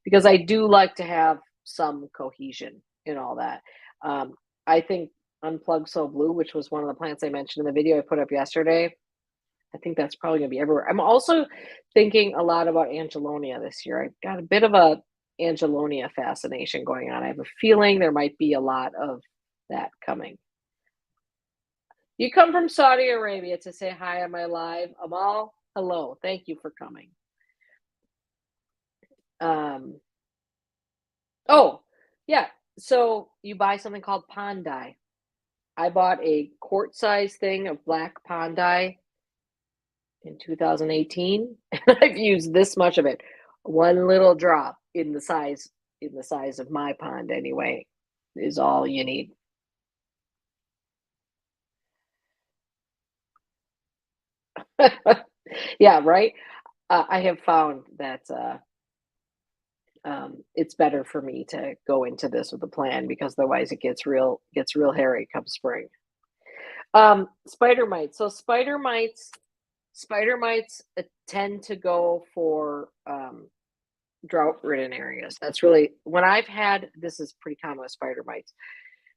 because I do like to have some cohesion in all that. I think Unplug So Blue, which was one of the plants I mentioned in the video I put up yesterday, I think that's probably going to be everywhere. I'm also thinking a lot about Angelonia this year. I've got a bit of a Angelonia fascination going on. I have a feeling there might be a lot of that coming. You come from Saudi Arabia to say hi on my live. Amal, hello. Thank you for coming. Oh, yeah. So you buy something called pond dye. I bought a quart size thing of black pond dye in 2018, and I've used this much of it. One little drop in the size of my pond anyway is all you need. Yeah, right. I have found that it's better for me to go into this with a plan, because otherwise it gets real hairy come spring. Spider mites. So spider mites tend to go for drought-ridden areas. That's really when I've had, this is pretty common with spider mites.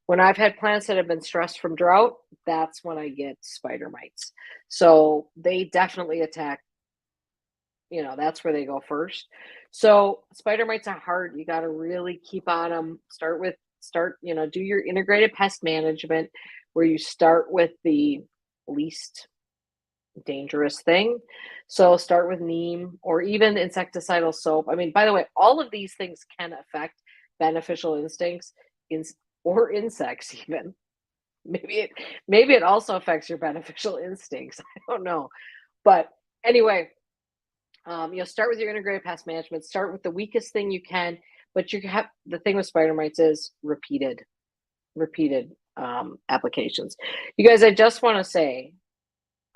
When I've had plants that have been stressed from drought, that's when I get spider mites. So they definitely attack, that's where they go first. So spider mites are hard. You got to really keep on them. Do your integrated pest management, where you start with the least dangerous thing. So start with neem or even insecticidal soap. I mean, by the way, all of these things can affect beneficial instincts or insects even. Maybe it also affects your beneficial instincts. I don't know. But anyway, start with your integrated pest management. Start with the weakest thing you can, but the thing with spider mites is repeated. applications. You guys, I just want to say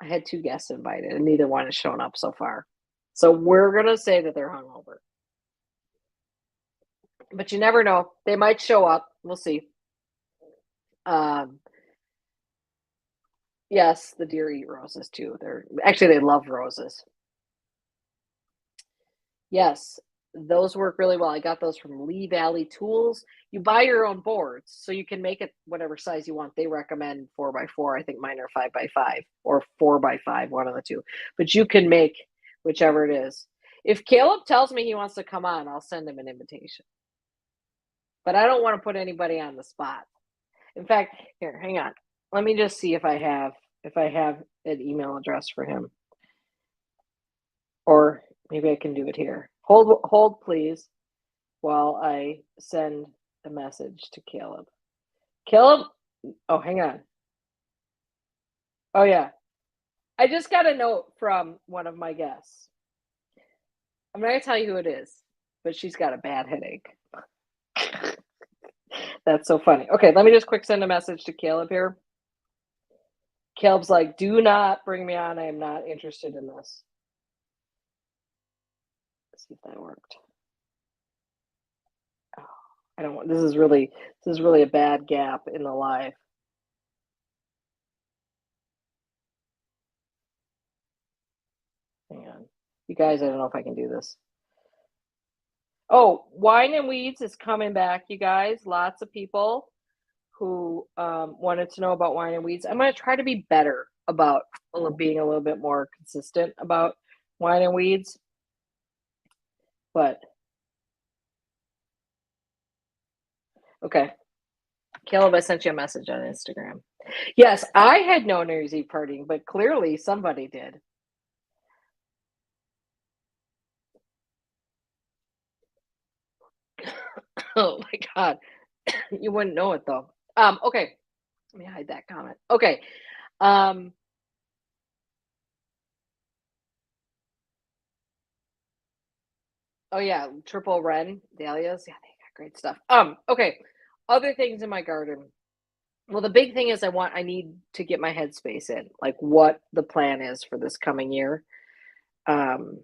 I had 2 guests invited and neither one has shown up so far. So we're going to say that they're hungover. But you never know. They might show up. We'll see. Yes, the deer eat roses too. They love roses. Yes, those work really well. I got those from Lee Valley Tools. You buy your own boards, so you can make it whatever size you want. They recommend 4x4. I think mine are 5x5 or 4x5, one of the two. But you can make whichever it is. If Caleb tells me he wants to come on, I'll send him an invitation. But I don't want to put anybody on the spot. In fact, here, hang on. Let me just see if I have an email address for him. Or maybe I can do it here. Hold please while I send a message to Caleb. Caleb, oh, hang on. Oh yeah. I just got a note from one of my guests. I'm not gonna tell you who it is, but she's got a bad headache. That's so funny. Okay, let me just quick send a message to Caleb here. Caleb's like, do not bring me on. I am not interested in this. Let's see if that worked. Oh, I don't want, this is really a bad gap in the live. Hang on. You guys, I don't know if I can do this. Oh, Wine and Weeds is coming back, you guys. Lots of people who wanted to know about Wine and Weeds. I'm going to try to be better about being a little bit more consistent about Wine and Weeds. But, okay. Caleb, I sent you a message on Instagram. Yes, I had no New Year's Eve partying, but clearly somebody did. Oh my God. You wouldn't know it though. Okay. Let me hide that comment. Okay. Oh yeah, triple wren dahlias. Yeah, they got great stuff. Okay. Other things in my garden. Well, the big thing is I need to get my headspace in, like what the plan is for this coming year. And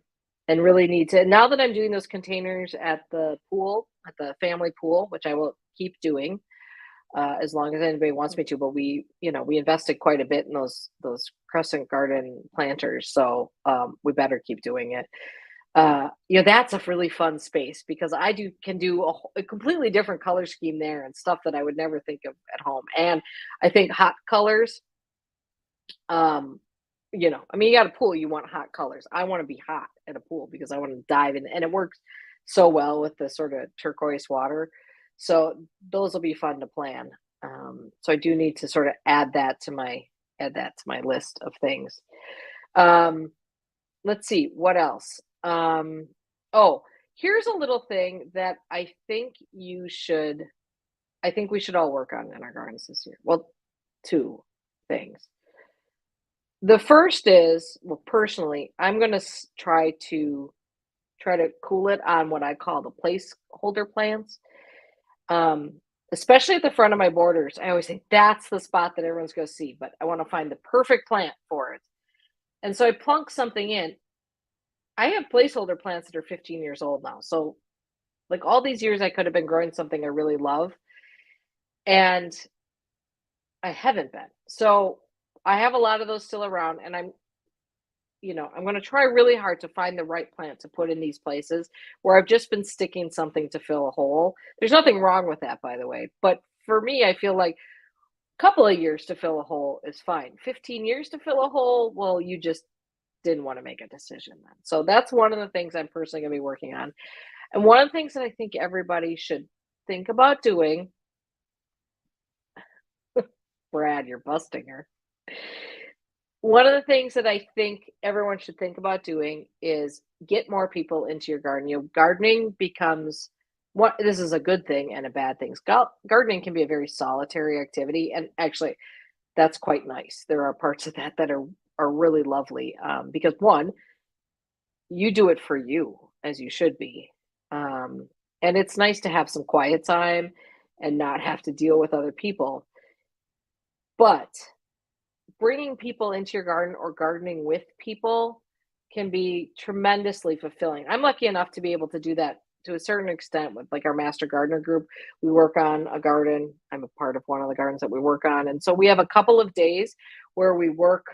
really need to, now that I'm doing those containers at the pool, at the family pool, which I will keep doing as long as anybody wants me to. But we invested quite a bit in those crescent garden planters, so we better keep doing it. That's a really fun space because I can do a completely different color scheme there and stuff that I would never think of at home. And I think hot colors, you got a pool, you want hot colors. I want to be hot at a pool because I want to dive in, and it works so well with the sort of turquoise water. So those will be fun to plan. So I do need to sort of add that to my list of things. Let's see what else. Oh, here's a little thing that I think we should all work on in our gardens this year. Well, 2 things. The first is, well, personally, I'm going to try to cool it on what I call the placeholder plants. Especially at the front of my borders. I always think that's the spot that everyone's going to see, but I want to find the perfect plant for it. And so I plunk something in. I have placeholder plants that are 15 years old now. So like all these years I could have been growing something I really love, and I haven't been. So I have a lot of those still around, and I'm going to try really hard to find the right plant to put in these places where I've just been sticking something to fill a hole. There's nothing wrong with that, by the way. But for me, I feel like a couple of years to fill a hole is fine. 15 years to fill a hole, well, you just didn't want to make a decision then. So that's one of the things I'm personally going to be working on. And one of the things that I think everybody should think about doing, Brad, you're busting her. One of the things that I think everyone should think about doing is get more people into your garden. Gardening becomes this is a good thing and a bad thing. Gardening can be a very solitary activity, and actually that's quite nice. There are parts of that are really lovely because one, you do it for you, as you should be. And it's nice to have some quiet time and not have to deal with other people. But bringing people into your garden or gardening with people can be tremendously fulfilling. I'm lucky enough to be able to do that to a certain extent with like our master gardener group. We work on a garden. I'm a part of one of the gardens that we work on. And so we have a couple of days where we work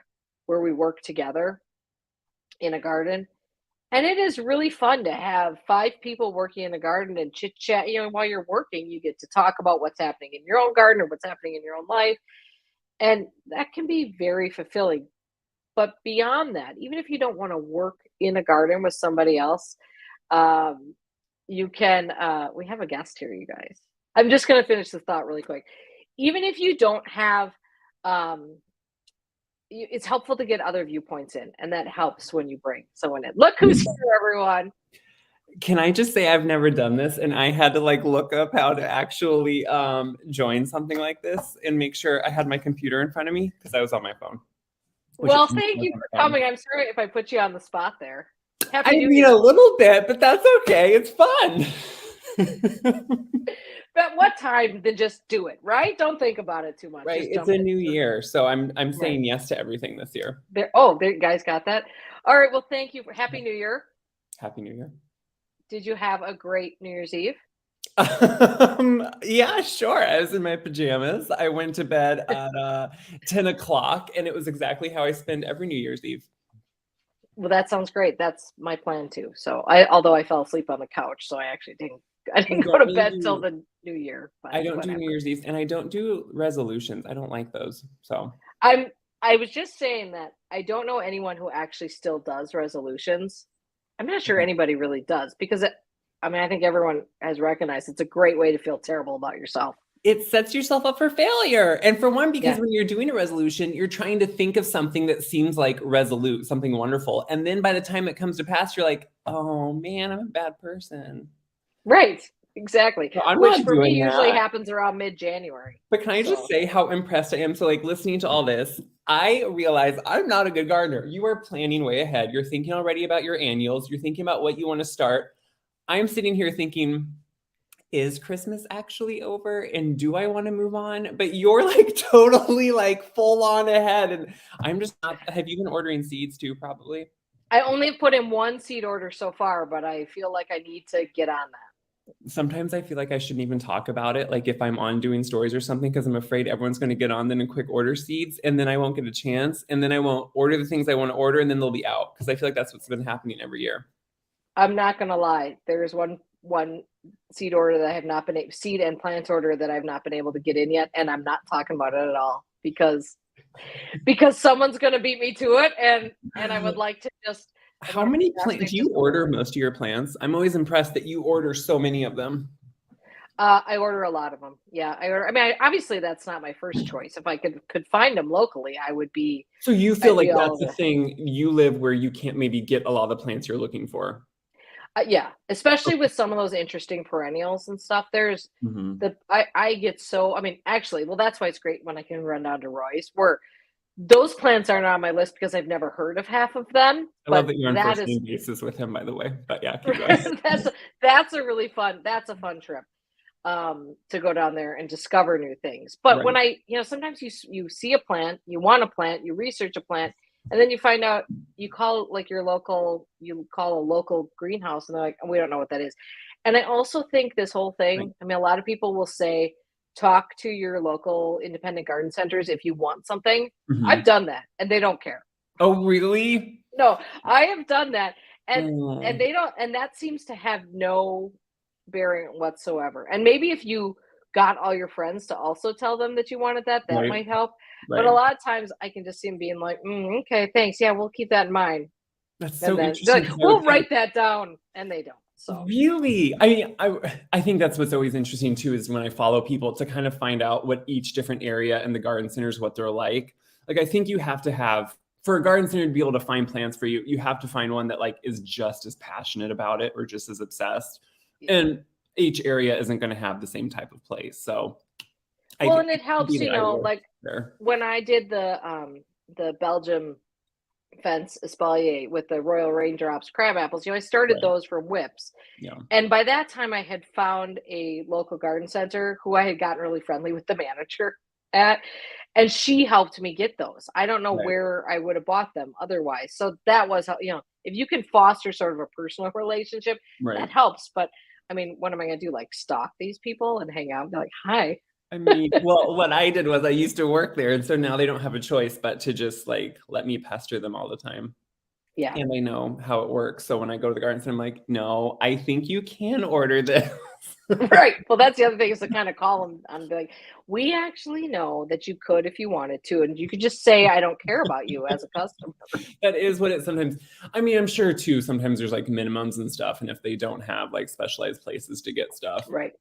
together in a garden. And it is really fun to have 5 people working in a garden and chit chat. You know, while you're working, you get to talk about what's happening in your own garden or what's happening in your own life. And that can be very fulfilling. But beyond that, even if you don't want to work in a garden with somebody else, you can, we have a guest here, you guys. I'm just going to finish the thought really quick. Even if you don't have, it's helpful to get other viewpoints in, and that helps when you bring someone in. Look who's here, everyone. Can I just say I've never done this, and I had to like look up how to actually join something like this and make sure I had my computer in front of me because I was on my phone. Well, thank you for coming. I'm sorry if I put you on the spot there. Happy New Year. A little bit, but that's okay. It's fun. But what time? Then just do it, right? Don't think about it too much. Right. It's a new year, so I'm saying yes to everything this year. There, you guys got that. All right. Well, thank you. Happy New Year. Happy New Year. Did you have a great New Year's Eve? Yeah, sure. I was in my pajamas. I went to bed at 10 o'clock, and it was exactly how I spend every New Year's Eve. Well, that sounds great. That's my plan too. So although I fell asleep on the couch, so I actually didn't go to bed till the new year. I don't do New Year's Eve, and I don't do resolutions. I don't like those. So I was just saying that I don't know anyone who actually still does resolutions. I'm not sure anybody really does because I think everyone has recognized it's a great way to feel terrible about yourself. It sets yourself up for failure. And for one, because when you're doing a resolution, you're trying to think of something that seems like resolute, something wonderful. And then by the time it comes to pass, you're like, oh man, I'm a bad person. Right. Exactly. So which for me usually happens around mid-January. But can I just say how impressed I am? So like listening to all this, I realize I'm not a good gardener. You are planning way ahead. You're thinking already about your annuals. You're thinking about what you want to start. I'm sitting here thinking, is Christmas actually over? And do I want to move on? But you're like totally like full on ahead. And I'm just not. Have you been ordering seeds too, probably? I only put in one seed order so far, but I feel like I need to get on that. Sometimes I feel like I shouldn't even talk about it. Like if I'm on doing stories or something, because I'm afraid everyone's going to get on then and quick order seeds. And then I won't get a chance. And then I won't order the things I want to order. And then they'll be out. Because I feel like that's what's been happening every year. I'm not going to lie. There's one seed order that I have not been seed and plant order that I've not been able to get in yet. And I'm not talking about it at all because someone's going to beat me to it. And I would like to just. How many plants do you order most of your plants? I'm always impressed that you order so many of them. I order a lot of them. Yeah. Obviously that's not my first choice. If I could find them locally, I would be. So you feel like that's the thing, you live where you can't maybe get a lot of the plants you're looking for. Yeah, especially with some of those interesting perennials and stuff. There's I get so, actually, well, that's why it's great when I can run down to Roy's, where those plants aren't on my list because I've never heard of half of them. I love that you're on first name basis with him, by the way. But yeah, keep going. that's a fun trip to go down there and discover new things. But when sometimes you see a plant, you want a plant, you research a plant, and then you find out, you call like a local greenhouse, and they're like, we don't know what that is. And I also think this whole thing, a lot of people will say, talk to your local independent garden centers if you want something. I've done that, and they don't care. Oh, really? No, I have done that, and they don't, and that seems to have no bearing whatsoever. And maybe if you got all your friends to also tell them that you wanted that might help. Right. But a lot of times I can just see them being like, okay, thanks. Yeah, we'll keep that in mind. That's so interesting. Like, we'll write that down, and they don't. So really, I think that's what's always interesting too, is when I follow people to kind of find out what each different area in the garden centers, what they're like. Like, I think you have to have, for a garden center to be able to find plants for you, you have to find one that like is just as passionate about it or just as obsessed. Yeah. And each area isn't going to have the same type of place. So and it helps, like when I did the Belgium fence espalier with the Royal Raindrops crab apples, I started those from whips. Yeah. And by that time I had found a local garden center who I had gotten really friendly with the manager at. And she helped me get those. I don't know Right. where I would have bought them otherwise. So that was how, if you can foster sort of a personal relationship, Right. that helps. But I mean, what am I going to do? Like stalk these people and hang out and be like, hi. I mean, well, what I did was I used to work there, and so now they don't have a choice but to just like let me pester them all the time. Yeah. And they know how it works. So when I go to the garden center, I'm like, no, I think you can order this. Right. Well, that's the other thing is to kind of call them and be like, we actually know that you could if you wanted to. And you could just say, I don't care about you as a customer. That is what it sometimes, I mean, I'm sure too, sometimes there's like minimums and stuff. And if they don't have like specialized places to get stuff, Right.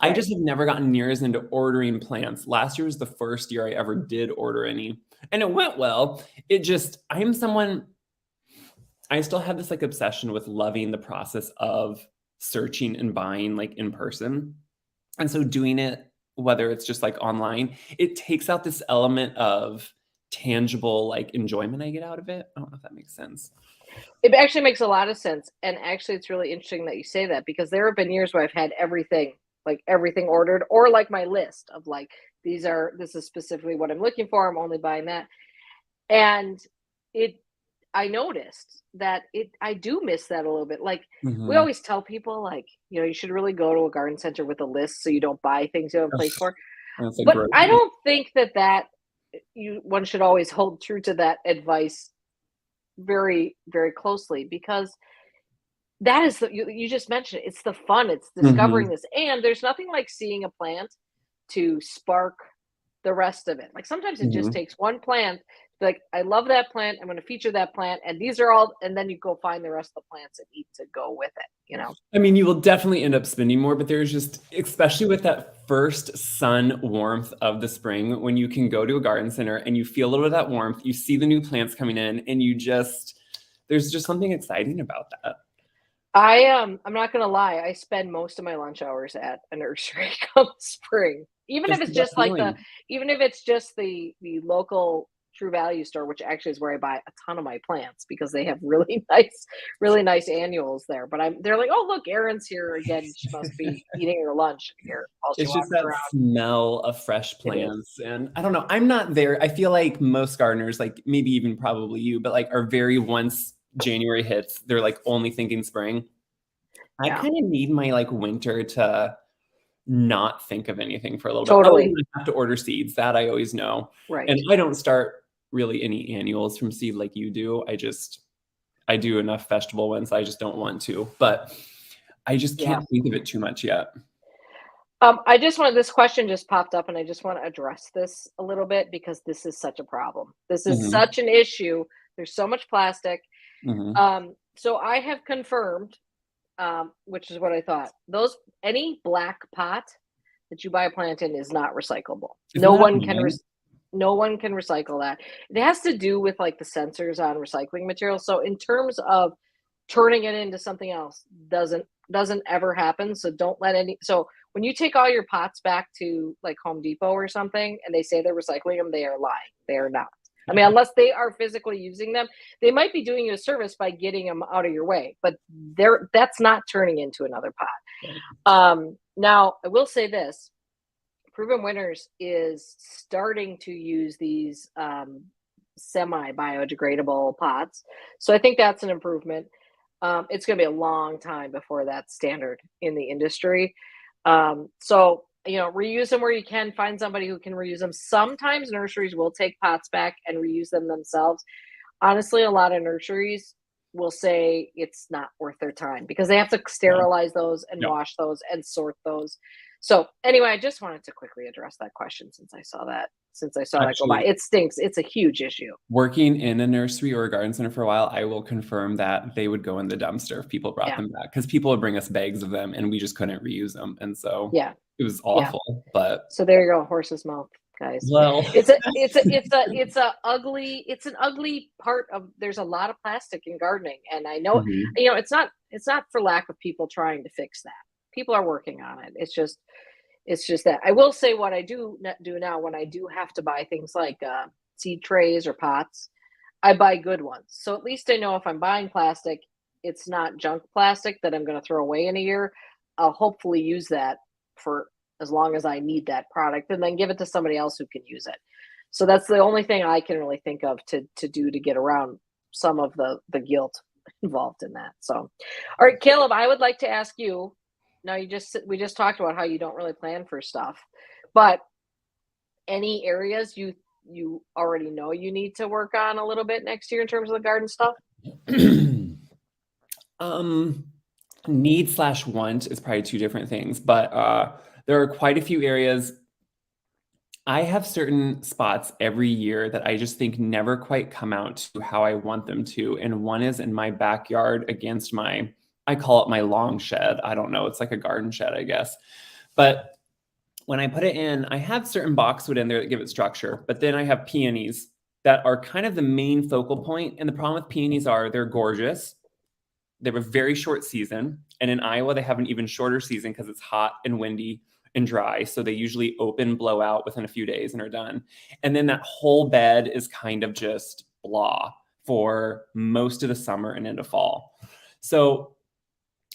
I just have never gotten near as into ordering plants. Last year was the first year I ever did order any, and it went well. It just, I'm someone, I still have this like obsession with loving the process of searching and buying like in person. And so doing it, whether it's just like online, it takes out this element of tangible like enjoyment I get out of it. I don't know if that makes sense. It actually makes a lot of sense. And actually, it's really interesting that you say that because there have been years where I've had everything, like everything ordered, or like my list of like, this is specifically what I'm looking for. I'm only buying that. And I noticed that I do miss that a little bit. Like we Mhm. always tell people like, you should really go to a garden center with a list so you don't buy things you have a place for. That's a But great I one. don't think that one should always hold true to that advice very, very closely because that is you just mentioned it. It's the fun. It's Mhm. discovering this. And there's nothing like seeing a plant to spark the rest of it. Like sometimes it just Mhm. takes one plant to be like, I love that plant. I'm going to feature that plant. And these are all, and then you go find the rest of the plants that need to go with it. I mean, you will definitely end up spending more, but there's just, especially with that first sun warmth of the spring, when you can go to a garden center and you feel a little bit of that warmth, you see the new plants coming in, and there's just something exciting about that. I'm not gonna lie, I spend most of my lunch hours at a nursery come spring. Even if That's it's the best just like feeling. the local True Value store, which actually is where I buy a ton of my plants because they have really nice annuals there. But they're like, oh look, Erin's here again. She must be eating her lunch here while she It's just walks that around. smell of fresh It is. plants. And I don't know, I'm not there. I feel like most gardeners, like maybe even probably you, but like are very once January hits, they're like only thinking spring. I Yeah, kind of need my like winter to not think of anything for a little bit, other totally. than I have to order seeds. That I always know. Right. And I don't start really any annuals from seed like you do. I do enough vegetable ones. I just don't want to. But I just Yeah. can't think of it too much yet. This question just popped up and I just want to address this a little bit because this is such a problem. This is Mhm, such an issue. There's so much plastic. mhm. So I have confirmed, which is what I thought. Any black pot that you buy a plant in is not recyclable. Isn't that annoying? No one can recycle that. It has to do with like the sensors on recycling material. So in terms of turning it into something else, doesn't ever happen. So don't let any. So when you take all your pots back to like Home Depot or something, and they say they're recycling them, they are lying. They are not. I mean, unless they are physically using them, they might be doing you a service by getting them out of your way, but that's not turning into another Right. pot. Now, I will say this: Proven Winners is starting to use these semi biodegradable pots, so I think that's an improvement. It's going to be a long time before that's standard in the industry. So reuse them where you can. Find somebody who can reuse them. Sometimes nurseries will take pots back and reuse them themselves. Honestly, a lot of nurseries will say it's not worth their time because they have to Yeah. sterilize those and Yeah. wash those and sort those. So anyway, I just wanted to quickly address that question since I saw that go by. Actually, It stinks. It's a huge issue. working in a nursery or a garden center for a while, I will confirm that they would go in the dumpster if people brought Yeah. them back because people would bring us bags of them and we just couldn't reuse them. And so Yeah. it was Yeah. awful. But So there you go, horse's mouth, guys. well, It's an ugly part of. There's a lot of plastic in gardening, and I know mhm. it's not for lack of people trying to fix that. People are working on it. It's just that I will say what I do now when I do have to buy things like seed trays or pots, I buy good ones. So at least I know if I'm buying plastic, it's not junk plastic that I'm going to throw away in a year. I'll hopefully use that for as long as I need that product and then give it to somebody else who can use it. So that's the only thing I can really think of to do to get around some of the guilt involved in that. So, all right, Caleb, I would like to ask you. Now, we just talked about how you don't really plan for stuff, but any areas you already know you need to work on a little bit next year in terms of the garden stuff? Need/want is probably two different things, but there are quite a few areas. I have certain spots every year that I just think never quite come out to how I want them to. And one is in my backyard against I call it my long shed. I don't know. It's like a garden shed, I guess. But when I put it in, I have certain boxwood in there that give it structure. But then I have peonies that are kind of the main focal point. And the problem with peonies are they're gorgeous. They have a very short season. And in Iowa, they have an even shorter season because it's hot and windy and dry. So they usually open, blow out within a few days and are done. And then that whole bed is kind of just blah for most of the summer and into fall. So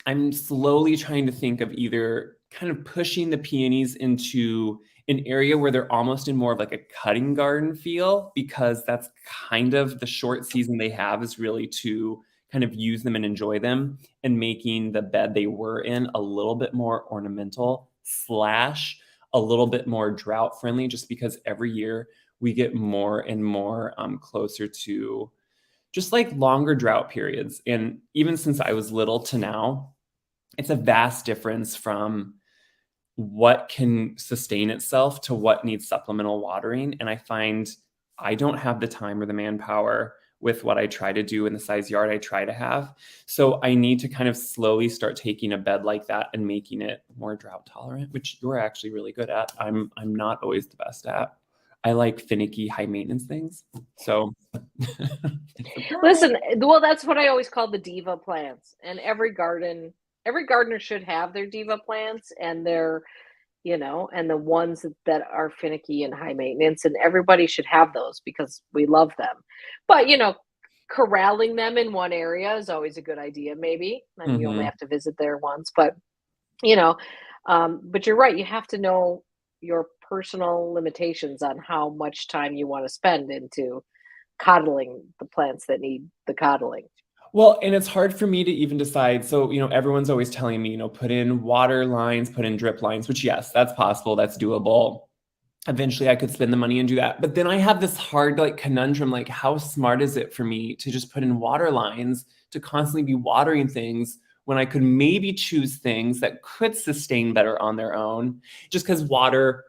I'm slowly trying to think of either kind of pushing the peonies into an area where they're almost in more of like a cutting garden feel, because that's kind of the short season they have, is really to kind of use them and enjoy them, and making the bed they were in a little bit more ornamental / a little bit more drought friendly, just because every year we get more and more closer to just like longer drought periods. And even since I was little to now, it's a vast difference from what can sustain itself to what needs supplemental watering. And I find I don't have the time or the manpower with what I try to do in the size yard I try to have. So I need to kind of slowly start taking a bed like that and making it more drought tolerant, which you're actually really good at. I'm not always the best at. I like finicky, high maintenance things. So Listen, well, that's what I always call the diva plants. And every gardener should have their diva plants and and the ones that are finicky and high maintenance, and everybody should have those because we love them. But, corralling them in one area is always a good idea, maybe. And you only have to visit there once, but but you're right. You have to know your personal limitations on how much time you want to spend into coddling the plants that need the coddling. Well, and it's hard for me to even decide. So, everyone's always telling me, put in water lines, put in drip lines, which yes, that's possible. That's doable. Eventually I could spend the money and do that. But then I have this hard conundrum, how smart is it for me to just put in water lines to constantly be watering things when I could maybe choose things that could sustain better on their own, just because water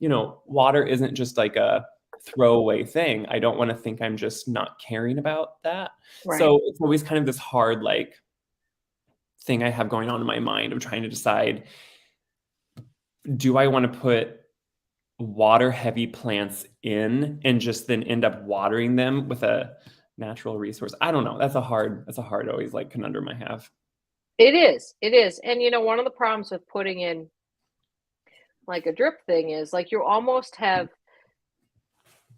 isn't just like a throwaway thing. I don't want to think I'm just not caring about that. Right. So it's always kind of this hard thing I have going on in my mind of trying to decide, do I want to put water heavy plants in and just then end up watering them with a natural resource? I don't know. That's a hard always conundrum I have. It is. And one of the problems with putting in a drip thing is you almost have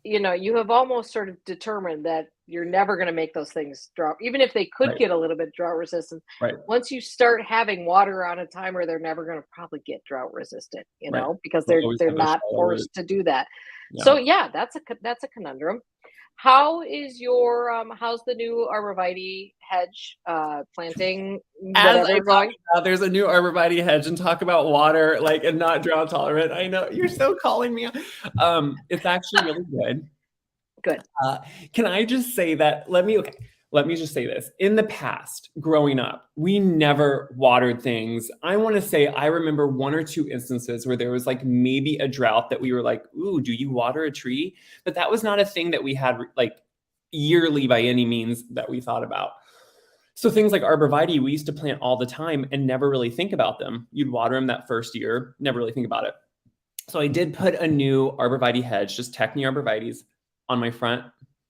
you have almost sort of determined that you're never going to make those things drought, even if they could get a little bit drought resistant. Right. Once you start having water on a timer, they're never going to probably get drought resistant, because they're not forced to do that. Yeah. So yeah, that's a conundrum. How is how's the new arborvitae hedge planting? There's a new arborvitae hedge, and talk about water and not drought tolerant. I know you're so calling me. It's actually really good. Good. Can I just say that? Let me just say this. In the past, growing up, we never watered things. I want to say I remember one or two instances where there was maybe a drought that we were ooh, do you water a tree? But that was not a thing that we had yearly by any means that we thought about. So things like arborvitae, we used to plant all the time and never really think about them. You'd water them that first year, never really think about it. So I did put a new arborvitae hedge, just Techni arborvitaes, on my front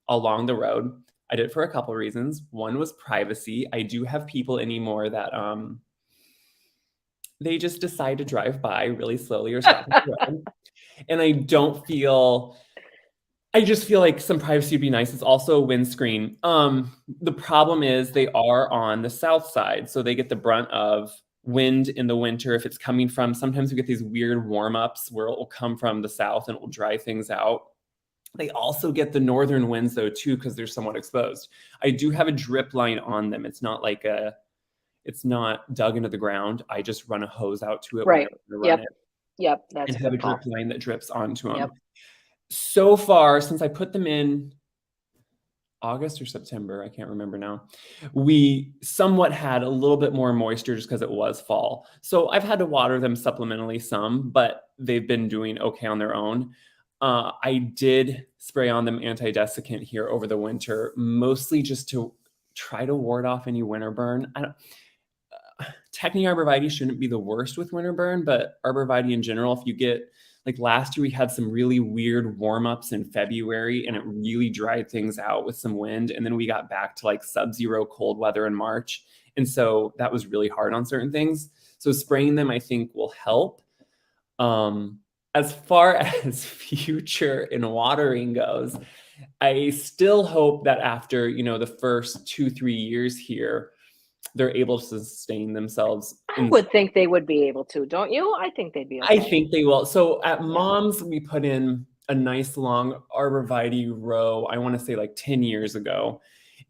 along the road. I did it for a couple of reasons. One was privacy. I do have people anymore that they just decide to drive by really slowly or stop at the road. And I just feel like some privacy would be nice. It's also a windscreen. The problem is they are on the south side, so they get the brunt of wind in the winter. If it's coming from, sometimes we get these weird warm-ups where it will come from the south and it will dry things out. They also get the northern winds though too, because they're somewhat exposed. I do have a drip line on them. It's not dug into the ground. I just run a hose out to it when I Right. run Yep. it Yep. That's and a have good a drip call. line that drips onto them. Yep. So far, since I put them in August or September, I can't remember now, we somewhat had a little bit more moisture just because it was fall. So I've had to water them supplementally some, but they've been doing okay on their own. I did spray on them anti-desiccant here over the winter, mostly just to try to ward off any winter burn. Technically, arborvitae shouldn't be the worst with winter burn, but arborvitae in general, if you get like last year, we had some really weird warm ups in February and it really dried things out with some wind. And then we got back to like sub-zero cold weather in March. And so that was really hard on certain things. So spraying them, I think, will help. As far as future in watering goes, I still hope that after, the first 2-3 years here, they're able to sustain themselves. I would think they would be able to, don't you? I think they'd be okay. I think they will. So at Mom's, we put in a nice long arborvitae row, I want to say like 10 years ago.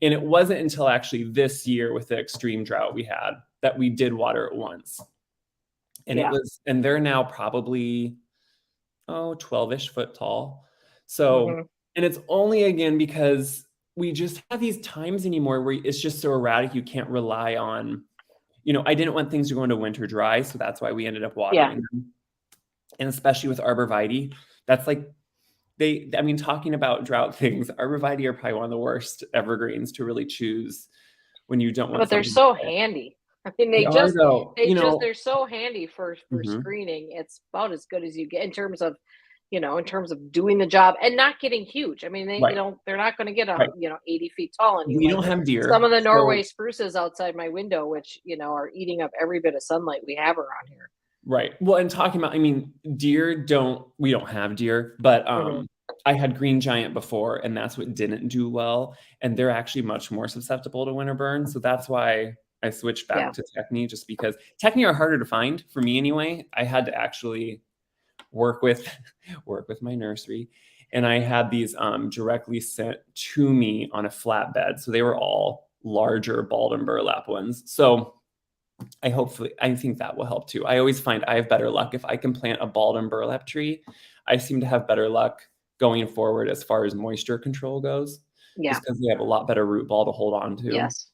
And it wasn't until actually this year with the extreme drought we had that we did water it once. And and they're now probably, 12-ish foot tall. So, and it's only again because we just have these times anymore where it's just so erratic. You can't rely on, I didn't want things to go into winter dry. So that's why we ended up watering them. And especially with arborvitae, that's like, talking about drought things, arborvitae are probably one of the worst evergreens to really choose when you don't want. But they're so handy. I mean, they're so handy for screening. It's about as good as you get in terms of doing the job and not getting huge. I mean, they're not going to get 80 feet tall. And we don't have deer. Some of the Norway spruces outside my window, which are eating up every bit of sunlight we have around here. Right. Well, and talking about, deer we don't have deer, but I had green giant before, and that's what didn't do well. And they're actually much more susceptible to winter burn. So that's why I switched back to Techni, just because Techni are harder to find for me anyway. I had to actually work with my nursery, and I had these directly sent to me on a flatbed. So they were all larger balled and burlap ones. So I think that will help too. I always find I have better luck if I can plant a balled and burlap tree. I seem to have better luck going forward as far as moisture control goes. Yeah. Just because they have a lot better root ball to hold on to. Yes.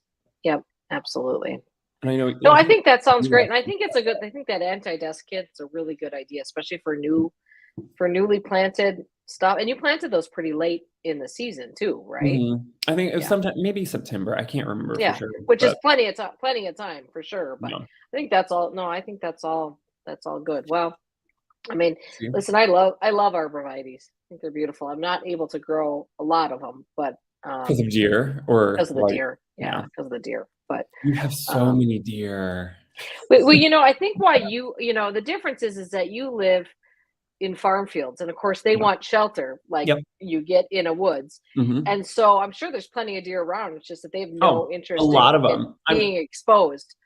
Yep. Absolutely. And I know. No, I think that sounds great. And I think I think that anti-desiccant is a really good idea, especially for newly planted stuff. And you planted those pretty late in the season too, right? I think it was sometime, maybe September. I can't remember for sure. Which is plenty of time for sure. But I think that's all. No, I think that's all good. Well, listen, I love arborvitaes. I think they're beautiful. I'm not able to grow a lot of them, but because of deer or because of the deer. Yeah, because of the deer. But you have so many deer. Well, I think why the difference is that you live in farm fields, and of course they want shelter like you get in a woods. And so I'm sure there's plenty of deer around. It's just that they have no interest in being exposed.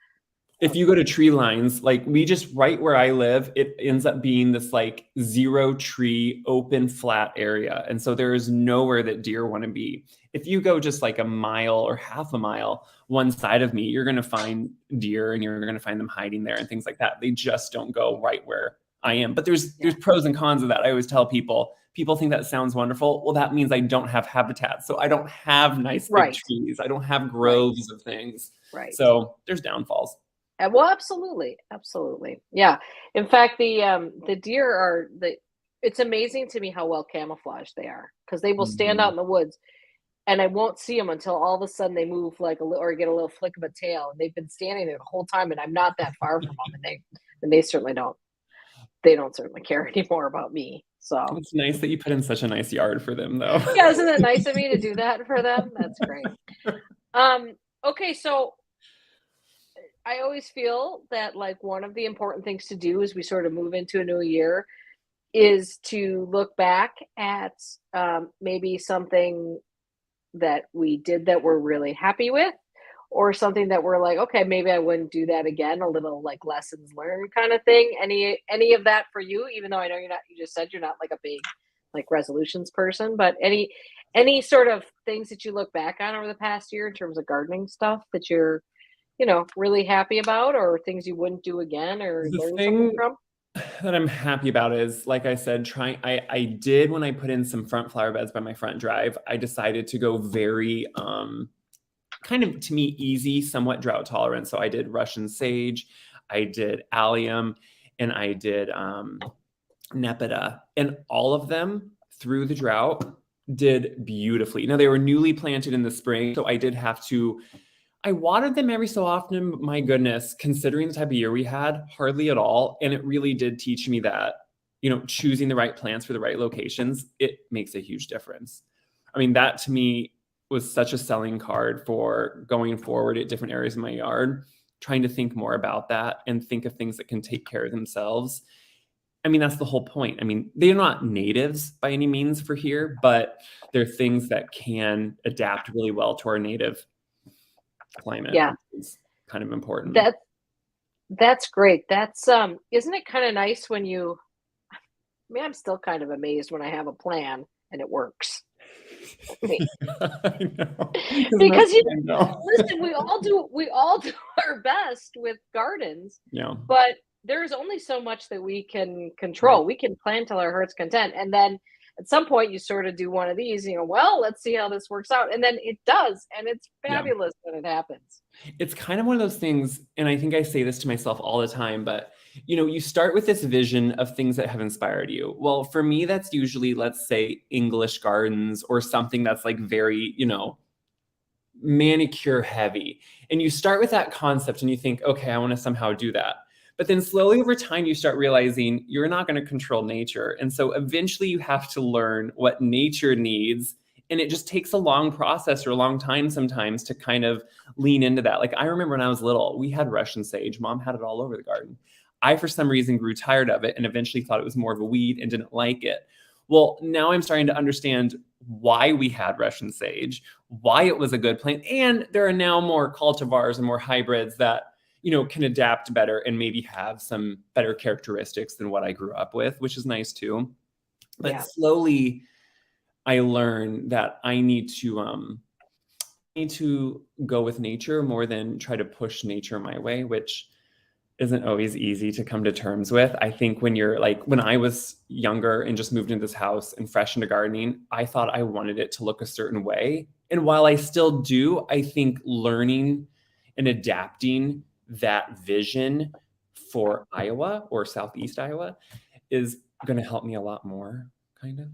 If you go to tree lines, like we just right where I live, it ends up being this like 0 tree open flat area. And so there is nowhere that deer want to be. If you go just like a mile or half a mile one side of me, you're going to find deer and you're going to find them hiding there and things like that. They just don't go right where I am. But there's pros and cons of that. I always tell people think that sounds wonderful. Well, that means I don't have habitat. So I don't have nice big trees. I don't have groves of things. Right. So there's downfalls. Well, absolutely. Yeah. In fact, the deer it's amazing to me how well camouflaged they are, because they will stand out in the woods and I won't see them until all of a sudden they move or get a little flick of a tail, and they've been standing there the whole time and I'm not that far from them, and they certainly don't certainly care anymore about me. So it's nice that you put in such a nice yard for them though. Yeah, isn't it nice of me to do that for them? That's great. Okay, so I always feel that like one of the important things to do as we sort of move into a new year is to look back at maybe something that we did that we're really happy with, or something that we're like, okay, maybe I wouldn't do that again, a little like lessons learned kind of thing. Any of that for you, even though I know you just said you're not like a big like resolutions person, but any sort of things that you look back on over the past year in terms of gardening stuff that you're, really happy about, or things you wouldn't do again or The learn something thing from? that I'm happy about is, like I said, I did, when I put in some front flower beds by my front drive, I decided to go very kind of, to me, easy, somewhat drought tolerant. So I did Russian sage, I did allium, and I did nepeta, and all of them through the drought did beautifully. Now, they were newly planted in the spring, so I watered them every so often. My goodness, considering the type of year we had, hardly at all. And it really did teach me that, choosing the right plants for the right locations, it makes a huge difference. I mean, that to me was such a selling card for going forward at different areas of my yard, trying to think more about that and think of things that can take care of themselves. I mean, that's the whole point. I mean, they're not natives by any means for here, but they're things that can adapt really well to our native climate. Yeah, Is kind of important. that's great. That's isn't it kind of nice when I'm still kind of amazed when I have a plan and it works. I mean, I know. Isn't that because fun, though? listen, we all do our best with gardens, Yeah. but there's only so much that we can control. We can plan till our heart's content, and then at some point you sort of do one of these, well, let's see how this works out, and then it does, and it's Yeah. fabulous when it happens. It's kind of one of those things, and I think I say this to myself all the time, but you start with this vision of things that have inspired you. Well, for me, that's usually, let's say, English gardens or something that's like very, manicure heavy. And you start with that concept and you think, okay, I want to somehow do that. But then slowly over time, you start realizing you're not going to control nature. And so eventually you have to learn what nature needs. And it just takes a long process or a long time sometimes to kind of lean into that. Like I remember when I was little, we had Russian sage. Mom had it all over the garden. I, for some reason, grew tired of it and eventually thought it was more of a weed and didn't like it. Well, now I'm starting to understand why we had Russian sage, why it was a good plant. And there are now more cultivars and more hybrids that, can adapt better and maybe have some better characteristics than what I grew up with, which is nice too. But Yeah. slowly I learned that I need to go with nature more than try to push nature my way, which isn't always easy to come to terms with. I think when I was younger and just moved into this house and fresh into gardening, I thought I wanted it to look a certain way. And while I still do, I think learning and adapting that vision for Iowa or Southeast Iowa is going to help me a lot more, kind of.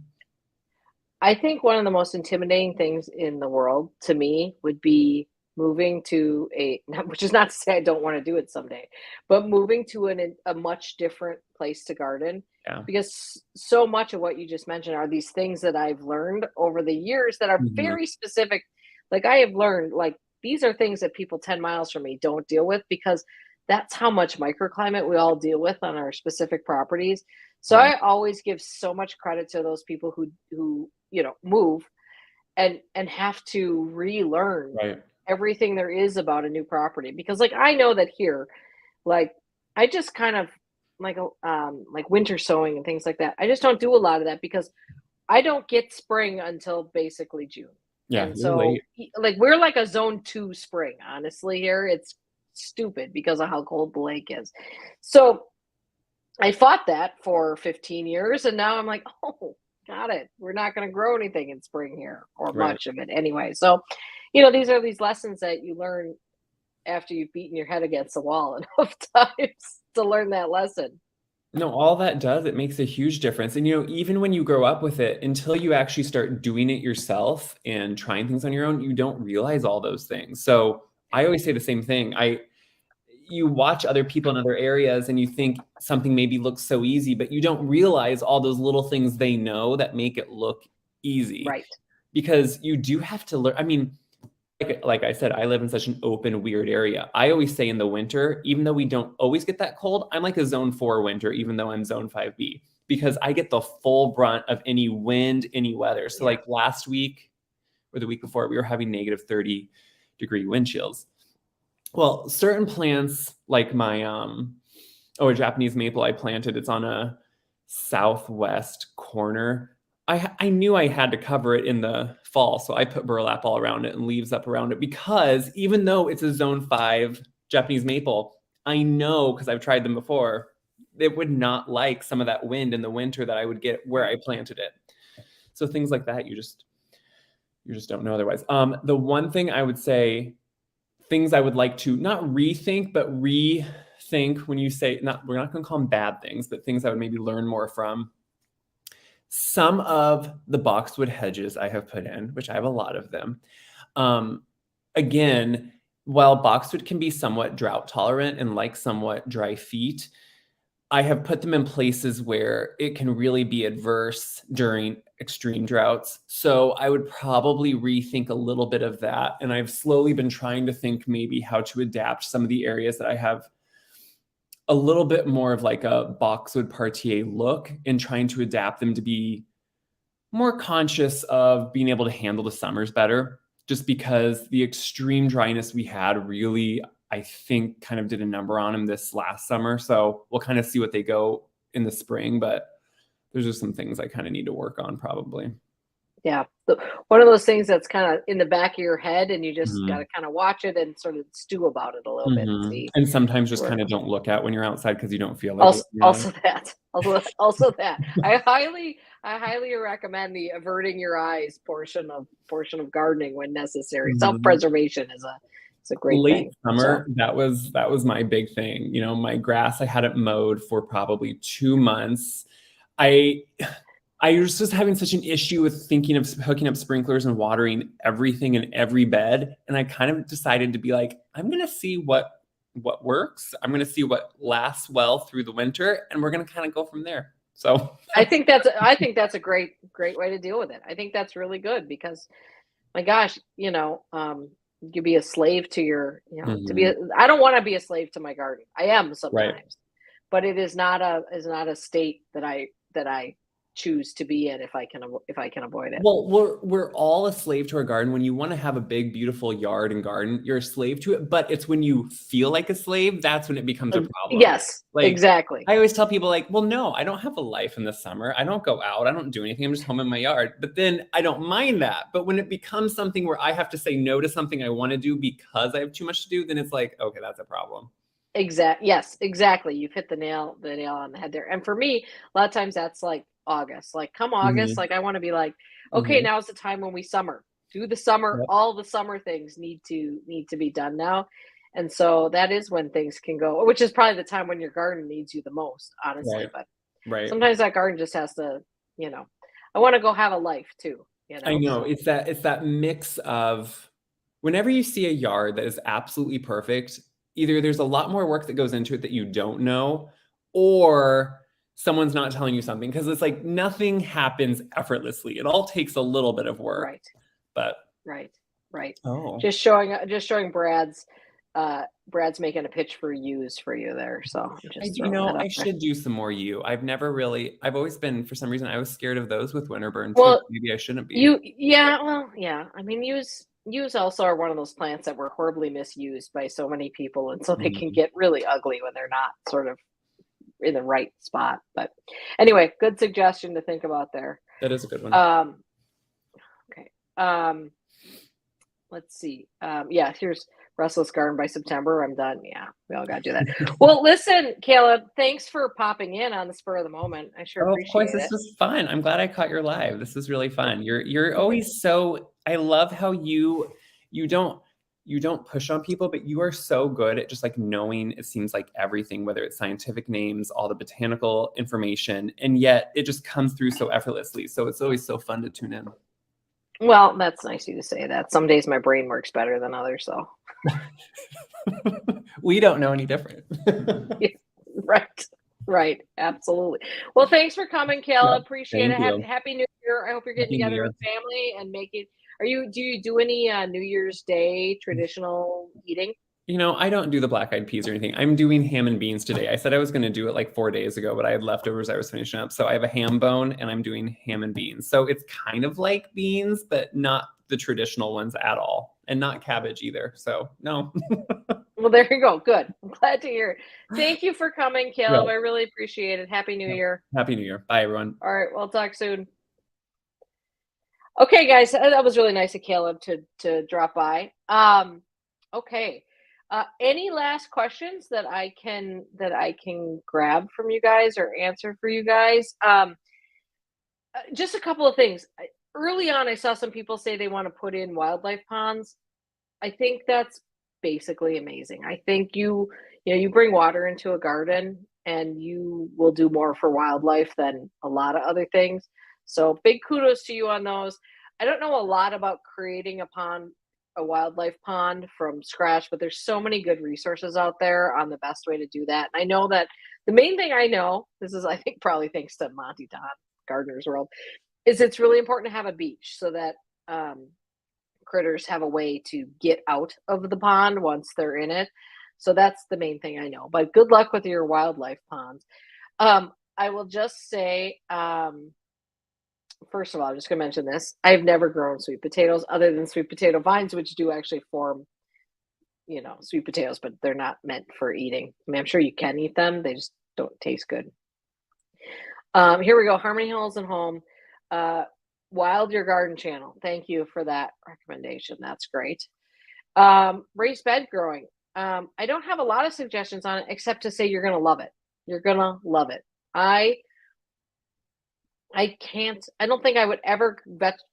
I think one of the most intimidating things in the world to me would be moving to which is not to say I don't want to do it someday, but moving to a much different place to garden, Yeah. because so much of what you just mentioned are these things that I've learned over the years that are Mhm. very specific. Like I have learned, like these are things that people 10 miles from me don't deal with, because that's how much microclimate we all deal with on our specific properties. So Right. I always give so much credit to those people who move and have to relearn Right. everything there is about a new property, because like I know that here, like I just kind of like winter sowing and things like that. I just don't do a lot of that because I don't get spring until basically June. Yeah, And you're so late. like we're like a zone 2 spring, honestly here. It's stupid because of how cold the lake is. So I fought that for 15 years, and now I'm like, oh, got it. We're not going to grow anything in spring here, or Right. much of it anyway. So, these are these lessons that you learn after you've beaten your head against the wall enough times to learn that lesson. No, all that does, it makes a huge difference. And even when you grow up with it, until you actually start doing it yourself and trying things on your own, you don't realize all those things. So I always say the same thing. You watch other people in other areas and you think something maybe looks so easy, but you don't realize all those little things they know that make it look easy. Right. Because you do have to learn. I mean, like I said, I live in such an open, weird area. I always say in the winter, even though we don't always get that cold, I'm like a zone 4 winter, even though I'm zone 5B, because I get the full brunt of any wind, any weather. So Yeah. like last week or the week before, we were having negative 30-degree wind chills. Well, certain plants like my a Japanese maple I planted, it's on a southwest corner I knew I had to cover it in the fall, so I put burlap all around it and leaves up around it, because even though it's a zone 5 Japanese maple, I know, because I've tried them before, it would not like some of that wind in the winter that I would get where I planted it. So things like that, you just don't know otherwise. The one thing I would say, things I would like to not rethink, but rethink, when you say, we're not going to call them bad things, but things I would maybe learn more from. Some of the boxwood hedges I have put in, which I have a lot of them. Again, while boxwood can be somewhat drought tolerant and like somewhat dry feet, I have put them in places where it can really be adverse during extreme droughts. So I would probably rethink a little bit of that. And I've slowly been trying to think maybe how to adapt some of the areas that I have a little bit more of like a boxwood parterre look, and trying to adapt them to be more conscious of being able to handle the summers better, just because the extreme dryness we had really, I think, kind of did a number on them this last summer. So we'll kind of see what they go in the spring, but there's just some things I kind of need to work on probably. Yeah. One of those things that's kind of in the back of your head, and you just got to kind of watch it and sort of stew about it a little bit and see. And sometimes just kind of don't look at when you're outside because you don't feel like also that. I highly recommend the averting your eyes portion of gardening when necessary. Self-preservation is a great late thing. Summer, so that was my big thing. You know, my grass, I hadn't mowed for probably 2 months. I was just having such an issue with thinking of hooking up sprinklers and watering everything in every bed. And I kind of decided to be like, I'm going to see what works. I'm going to see what lasts well through the winter, and we're going to kind of go from there. So I think that's a great way to deal with it. I think that's really good, because my gosh, you could be a slave to your, I don't want to be a slave to my garden. I am sometimes, but it is not a state that I choose to be in if I can avoid it. Well, we're all a slave to our garden. When you want to have a big, beautiful yard and garden, you're a slave to it. But it's when you feel like a slave, that's when it becomes a problem. Yes, exactly. I always tell people, like, well, no, I don't have a life in the summer. I don't go out. I don't do anything. I'm just home in my yard. But then I don't mind that. But when it becomes something where I have to say no to something I want to do because I have too much to do, then it's like, okay, that's a problem. Yes, exactly. You've hit the nail on the head there. And for me, a lot of times that's like August. Like come August, like I want to be like, okay, now's the time when we summer. Do the summer. All the summer things need to be done now. And so that is when things can go, which is probably the time when your garden needs you the most, honestly. But sometimes that garden just has to, I want to go have a life too. I know. It's that mix of, whenever you see a yard that is absolutely perfect, either there's a lot more work that goes into it that you don't know, or someone's not telling you something, because it's like nothing happens effortlessly. It all takes a little bit of work. Right. But Oh. Just showing Brad's making a pitch for yews for you there. So I should do some more yew. I've always been, for some reason, I was scared of those with winter burn too. Well, maybe I shouldn't be. I mean, yews also are one of those plants that were horribly misused by so many people, and so they can get really ugly when they're not sort of in the right spot. But anyway, good suggestion to think about there. That is a good one. Okay. Let's see. Here's Restless Garden by September. I'm done. Yeah, we all got to do that. Well, listen, Caleb, thanks for popping in on the spur of the moment. I sure appreciate it. Of course, this was fun. I'm glad I caught your live. This is really fun. You're always so, I love how you don't push on people, but you are so good at just like knowing, it seems like everything, whether it's scientific names, all the botanical information, and yet it just comes through so effortlessly. So it's always so fun to tune in. Well, that's nice of you to say that. Some days my brain works better than others, so. We don't know any different. Right. Absolutely. Well, thanks for coming, Caleb. Appreciate it. Happy New Year. I hope you're getting together with family and making. Do you do any New Year's Day traditional eating? I don't do the black-eyed peas or anything. I'm doing ham and beans today. I said I was going to do it like 4 days ago, but I had leftovers I was finishing up. So I have a ham bone and I'm doing ham and beans. So it's kind of like beans, but not the traditional ones at all. And not cabbage either. So no. Well, there you go. Good. I'm glad to hear it. Thank you for coming, Caleb. I really appreciate it. Happy New Year. Happy New Year. Bye, everyone. All right. We'll talk soon. Okay, guys, that was really nice of Caleb to drop by. Okay. Any last questions that I can grab from you guys or answer for you guys? Just a couple of things. Early on, I saw some people say they want to put in wildlife ponds. I think that's basically amazing. I think you bring water into a garden and you will do more for wildlife than a lot of other things. So big kudos to you on those. I don't know a lot about creating a pond, a wildlife pond from scratch, but there's so many good resources out there on the best way to do that. And I know that the main thing I know, this is I think probably thanks to Monty Don, Gardener's World, is it's really important to have a beach so that critters have a way to get out of the pond once they're in it. So that's the main thing I know. But good luck with your wildlife ponds. I will just say, first of all, I'm just going to mention this. I've never grown sweet potatoes other than sweet potato vines, which do actually form, sweet potatoes, but they're not meant for eating. I mean, I'm sure you can eat them. They just don't taste good. Here we go. Harmony Hills and Home. Wild Your Garden channel. Thank you for that recommendation. That's great. Raised bed growing. I don't have a lot of suggestions on it except to say you're going to love it. You're going to love it. I don't think I would ever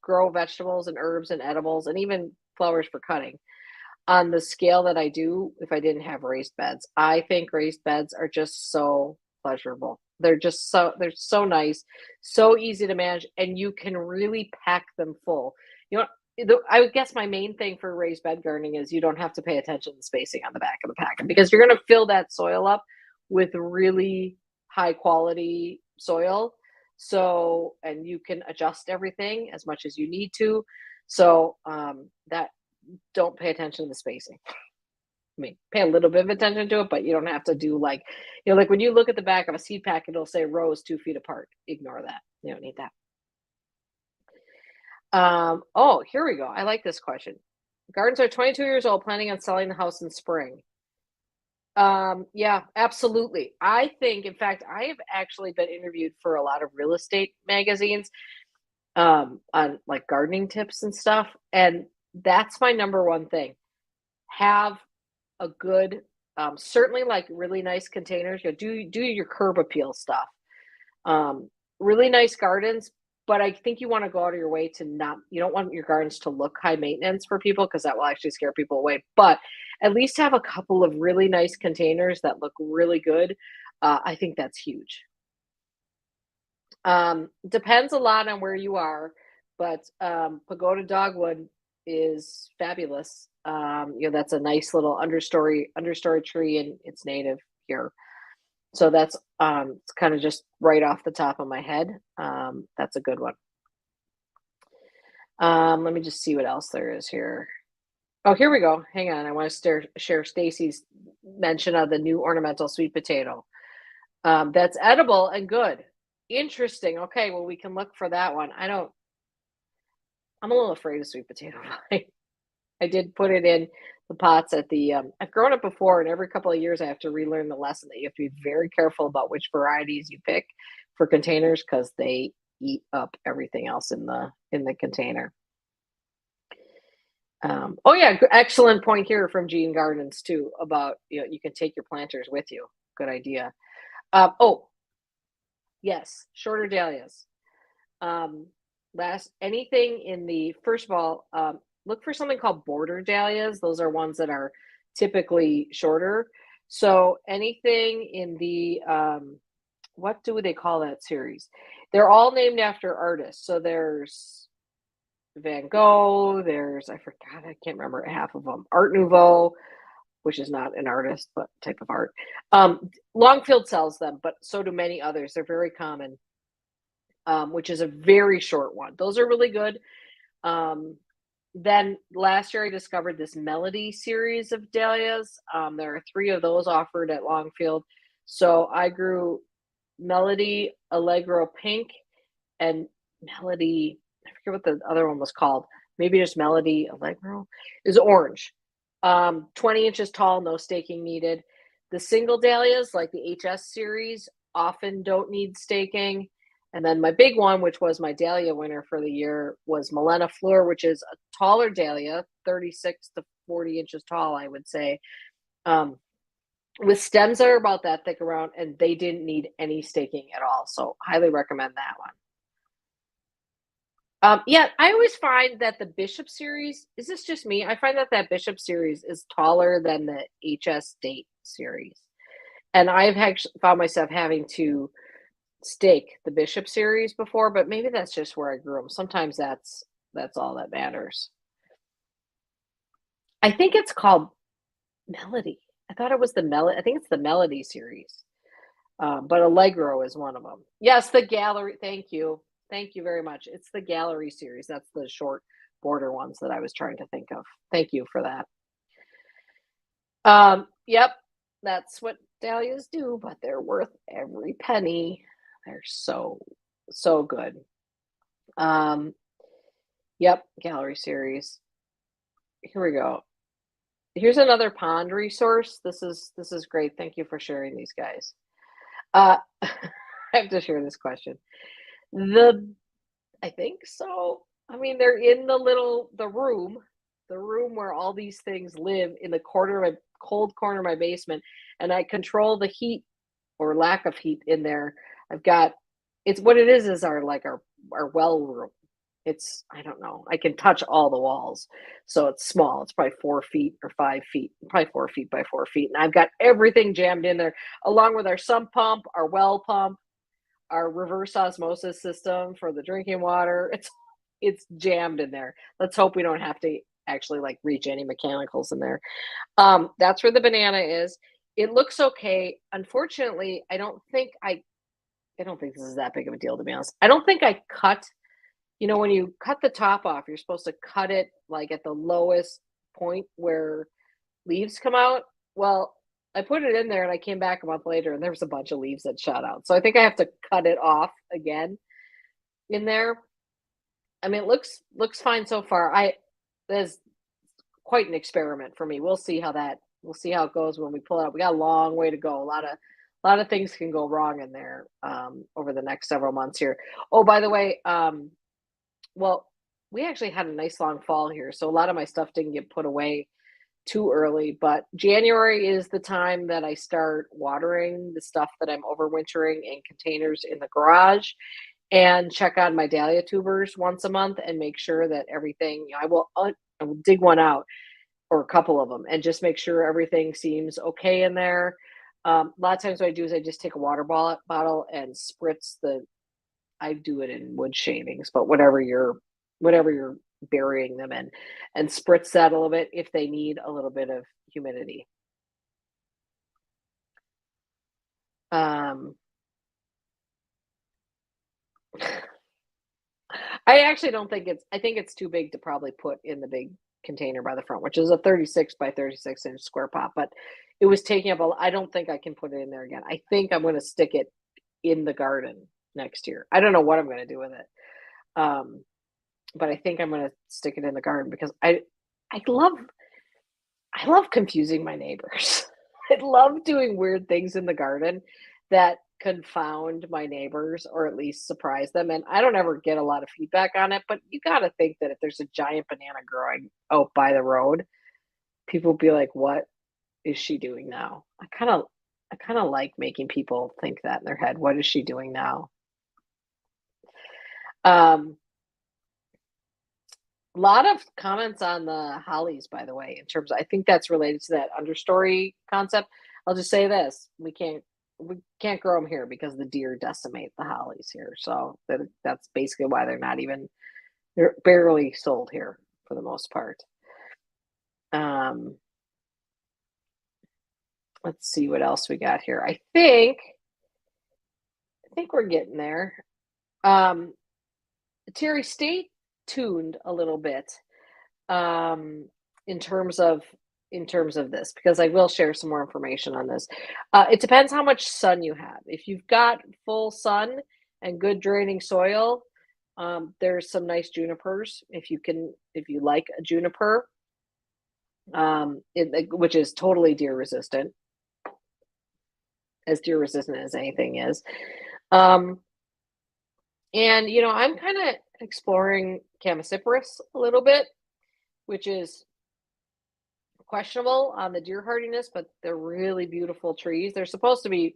grow vegetables and herbs and edibles and even flowers for cutting on the scale that I do if I didn't have raised beds. I think raised beds are just so pleasurable. They're so nice, so easy to manage, and you can really pack them full. I would guess my main thing for raised bed gardening is you don't have to pay attention to spacing on the back of the packet because you're going to fill that soil up with really high quality soil. So, and you can adjust everything as much as you need to. So, that don't pay attention to the spacing. I mean, pay a little bit of attention to it, but you don't have to do like when you look at the back of a seed packet, it'll say rows 2 feet apart. Ignore that. You don't need that. Oh, here we go. I like this question. Gardens are 22 years old, planning on selling the house in spring. Yeah, absolutely. I think, in fact, I have actually been interviewed for a lot of real estate magazines, on like gardening tips and stuff. And that's my number one thing. Have a good, certainly like really nice containers. Do your curb appeal stuff. Really nice gardens, but I think you want to go out of your way you don't want your gardens to look high maintenance for people because that will actually scare people away. But at least have a couple of really nice containers that look really good. I think that's huge. Depends a lot on where you are, but Pagoda Dogwood is fabulous. That's a nice little understory tree, and it's native here. So that's it's kind of just right off the top of my head. That's a good one. Let me just see what else there is here. Oh, here we go. Hang on. I want to share Stacy's mention of the new ornamental sweet potato. That's edible and good. Interesting. Okay, well, we can look for that one. I'm a little afraid of sweet potato vine. I did put it in the pots at the, I've grown it before, and every couple of years I have to relearn the lesson that you have to be very careful about which varieties you pick for containers because they eat up everything else in the container. Oh yeah, excellent point here from Gene Gardens too about you can take your planters with you. Good idea. Oh yes, shorter dahlias. Anything in the first of all, look for something called border dahlias. Those are ones that are typically shorter. So anything in the what do they call that series? They're all named after artists. So there's Van Gogh, I can't remember half of them. Art Nouveau, which is not an artist, but type of art. Longfield sells them, but so do many others. They're very common, which is a very short one. Those are really good. Then last year I discovered this Melody series of dahlias. There are 3 of those offered at Longfield. So I grew Melody, Allegro Pink, and Melody, I forget what the other one was called. Maybe just Melody Allegro is orange. 20 inches tall, no staking needed. The single dahlias, like the HS series, often don't need staking. And then my big one, which was my dahlia winner for the year, was Malena Fleur, which is a taller dahlia, 36 to 40 inches tall, I would say, with stems that are about that thick around, and they didn't need any staking at all. So highly recommend that one. Yeah, I always find that the Bishop series, is this just me? I find that that Bishop series is taller than the HS Date series. And I've actually found myself having to stake the Bishop series before, but maybe that's just where I grew them. Sometimes that's all that matters. I think it's called Melody. I thought it was the Melody. I think it's the Melody series. But Allegro is one of them. Yes, the gallery. Thank you. Thank you very much. It's the gallery series. That's the short border ones that I was trying to think of. Thank you for that. Yep, that's what dahlias do, but they're worth every penny. They're so good. Yep, gallery series. Here we go. Here's another pond resource. This is great. Thank you for sharing these, guys. I have to share this question. I think so. I mean, they're in the room where all these things live, in the cold corner of my basement, and I control the heat or lack of heat in there. It's what it is our well room. I don't know. I can touch all the walls. So it's small. It's probably 4 feet or 5 feet, probably 4 feet by 4 feet. And I've got everything jammed in there, along with our sump pump, our well pump, our reverse osmosis system for the drinking water. It's jammed in there. Let's hope we don't have to actually reach any mechanicals in there. That's where the banana is. It looks okay. Unfortunately, I don't think this is that big of a deal, to be honest. I don't think I cut. When you cut the top off, you're supposed to cut it at the lowest point where leaves come out. Well, I put it in there and I came back a month later and there was a bunch of leaves that shot out. So I think I have to cut it off again in there. I mean, it looks fine so far. There's quite an experiment for me. We'll see how it goes when we pull it up. We got a long way to go. A lot of things can go wrong in there over the next several months here. Oh, by the way, well, we actually had a nice long fall here, so a lot of my stuff didn't get put away too early, but January is the time that I start watering the stuff that I'm overwintering in containers in the garage, and check on my dahlia tubers once a month and make sure that everything, I will dig one out, or a couple of them, and just make sure everything seems okay in there. A lot of times what I do is I just take a water bottle and spritz I do it in wood shavings, but whatever you're burying them in, and spritz that a little bit if they need a little bit of humidity. I actually don't think I think it's too big to probably put in the big container by the front, which is a 36 by 36 inch square pot, but it was taking up I don't think I can put it in there again. I think I'm going to stick it in the garden next year. I don't know what I'm going to do with it. But I think I'm going to stick it in the garden because I love confusing my neighbors. I love doing weird things in the garden that confound my neighbors, or at least surprise them. And I don't ever get a lot of feedback on it, but you got to think that if there's a giant banana growing out by the road, people will be like, what is she doing now? I kind of like making people think that in their head. What is she doing now? A lot of comments on the hollies, by the way, in terms of, I think that's related to that understory concept. I'll just say this: we can't grow them here because the deer decimate the hollies here. So that's basically why they're barely sold here for the most part. Let's see what else we got here. I think we're getting there. Terry, stay tuned a little bit in terms of this, because I will share some more information on this. It depends how much sun you have. If you've got full sun and good draining soil, there's some nice junipers. If you like a juniper, which is totally deer resistant, as deer resistant as anything is. And, I'm kind of exploring Chamaecyparis a little bit, which is questionable on the deer hardiness, but they're really beautiful trees. They're supposed to be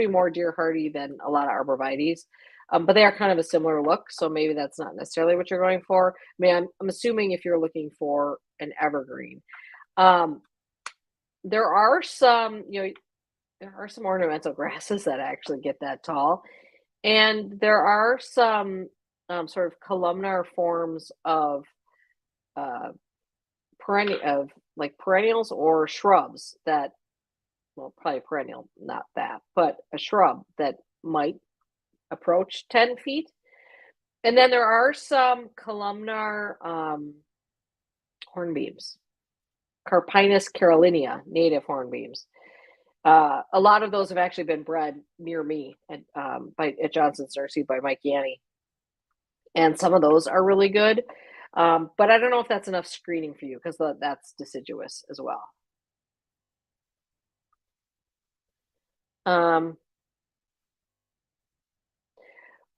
more deer hardy than a lot of arborvitaes, but they are kind of a similar look. So maybe that's not necessarily what you're going for. I mean, I'm assuming if you're looking for an evergreen, um, there are some, there are some ornamental grasses that actually get that tall, and there are some sort of columnar forms of uh, perennial of like perennials or shrubs that, well, probably perennial, not that, but a shrub that might approach 10 feet. And then there are some columnar hornbeams, Carpinus carolinea, native hornbeams. A lot of those have actually been bred near me at Johnson's Nursery by Mike Yanni, and some of those are really good. But I don't know if that's enough screening for you because that's deciduous as well.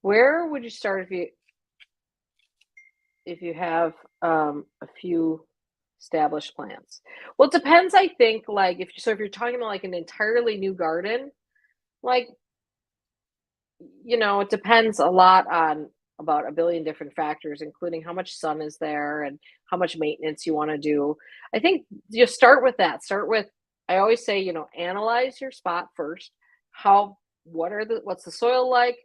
Where would you start if you have a few established plants? Well, it depends, I think, like if you're talking about like an entirely new garden, like, it depends a lot on about a billion different factors, including how much sun is there and how much maintenance you want to do. I think you start with that. I always say, analyze your spot first. What's the soil like?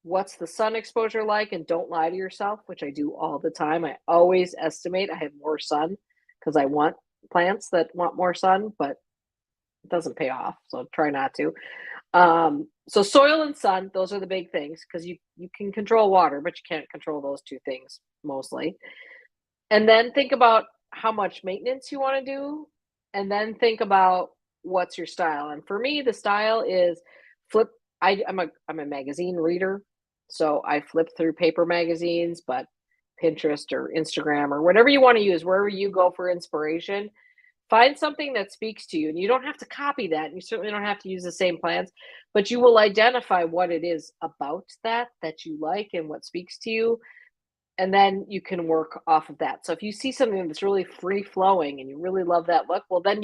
What's the sun exposure like? And don't lie to yourself, which I do all the time. I always estimate I have more sun because I want plants that want more sun, but it doesn't pay off. So try not to. So soil and sun, those are the big things because you can control water, but you can't control those two things mostly. And then think about how much maintenance you want to do, and then think about what's your style. And for me, the style is flip. I'm a magazine reader, so I flip through paper magazines, but Pinterest or Instagram or whatever you want to use, wherever you go for inspiration, find something that speaks to you. And you don't have to copy that. And you certainly don't have to use the same plants, but you will identify what it is about that you like and what speaks to you. And then you can work off of that. So if you see something that's really free flowing and you really love that look, well, then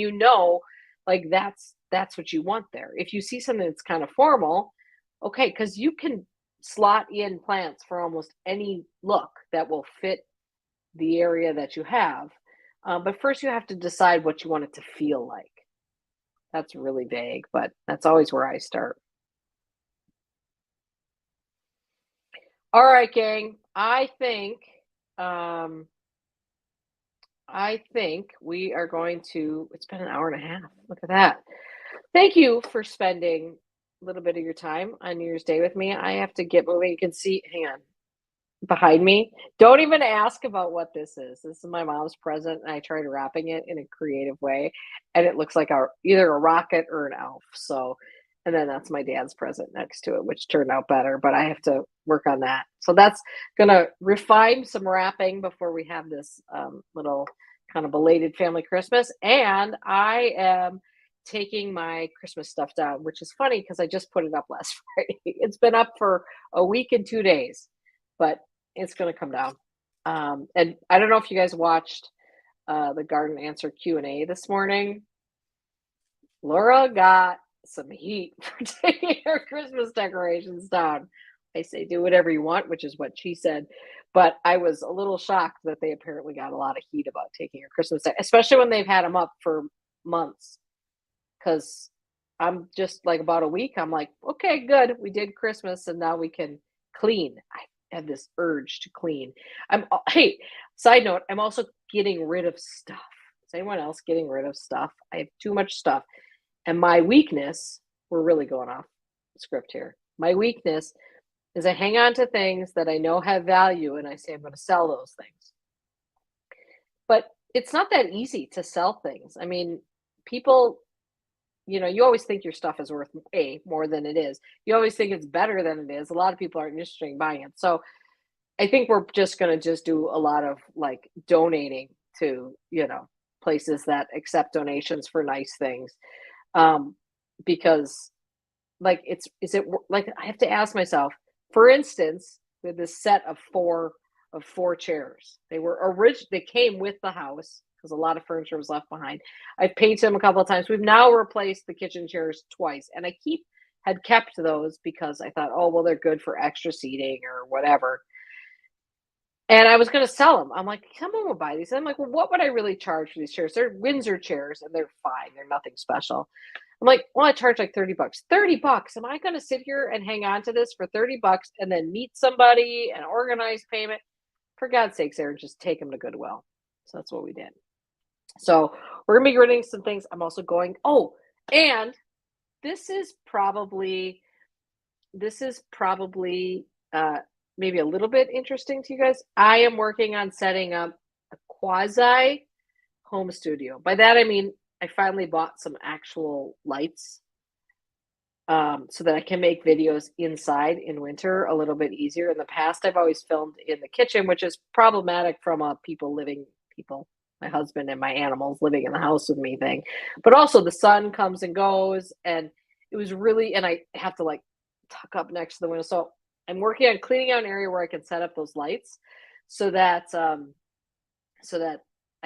like that's what you want there. If you see something that's kind of formal, okay, because you can slot in plants for almost any look that will fit the area that you have. But first, you have to decide what you want it to feel like. That's really vague, but that's always where I start. All right, gang. I think we are going to. It's been an hour and a half. Look at that. Thank you for spending a little bit of your time on New Year's Day with me. I have to get moving. You can see. Hang on. Behind me. Don't even ask about what this is. This is my mom's present, and I tried wrapping it in a creative way, and it looks like either a rocket or an elf. So, and then that's my dad's present next to it, which turned out better, but I have to work on that. So that's gonna refine some wrapping before we have this little kind of belated family Christmas. And I am taking my Christmas stuff down, which is funny because I just put it up last Friday. It's been up for a week and 2 days, but it's going to come down. And I don't know if you guys watched the garden answer Q&A this morning. Laura got some heat for taking her Christmas decorations down. I say do whatever you want, which is what she said. But I was a little shocked that they apparently got a lot of heat about taking her Christmas, especially when they've had them up for months. Because I'm just like about a week. I'm like, okay, good. We did Christmas and now we can clean. I have this urge to clean. Hey, side note, I'm also getting rid of stuff. Is anyone else getting rid of stuff? I have too much stuff. And my weakness, we're really going off script here. My weakness is I hang on to things that I know have value and I say I'm going to sell those things. But it's not that easy to sell things. I mean, people, you always think your stuff is worth more than it is. You always think it's better than it is. A lot of people aren't interested in buying it. So I think we're just going to do a lot of like donating to, places that accept donations for nice things. Because like, is it like, I have to ask myself, For instance, with this set of four chairs. They came with the house because a lot of furniture was left behind. I've painted them a couple of times. We've now replaced the kitchen chairs twice, and I had kept those because I thought, oh, well, they're good for extra seating or whatever. And I was going to sell them. I'm like, someone will buy these. And I'm like, well, what would I really charge for these chairs? They're Windsor chairs and they're fine. They're nothing special. I'm like, well, I charge like $30. $30. Am I going to sit here and hang on to this for $30 and then meet somebody and organize payment? For God's sakes, Aaron, just take them to Goodwill. So that's what we did. So we're going to be getting some things. I'm also going, and this is probably maybe a little bit interesting to you guys. I am working on setting up a quasi home studio. By that, I mean, I finally bought some actual lights so that I can make videos inside in winter a little bit easier. In the past, I've always filmed in the kitchen, which is problematic from a my husband and my animals living in the house with me thing. But also the sun comes and goes, and it was really, and I have to like tuck up next to the window. So I'm working on cleaning out an area where I can set up those lights so that I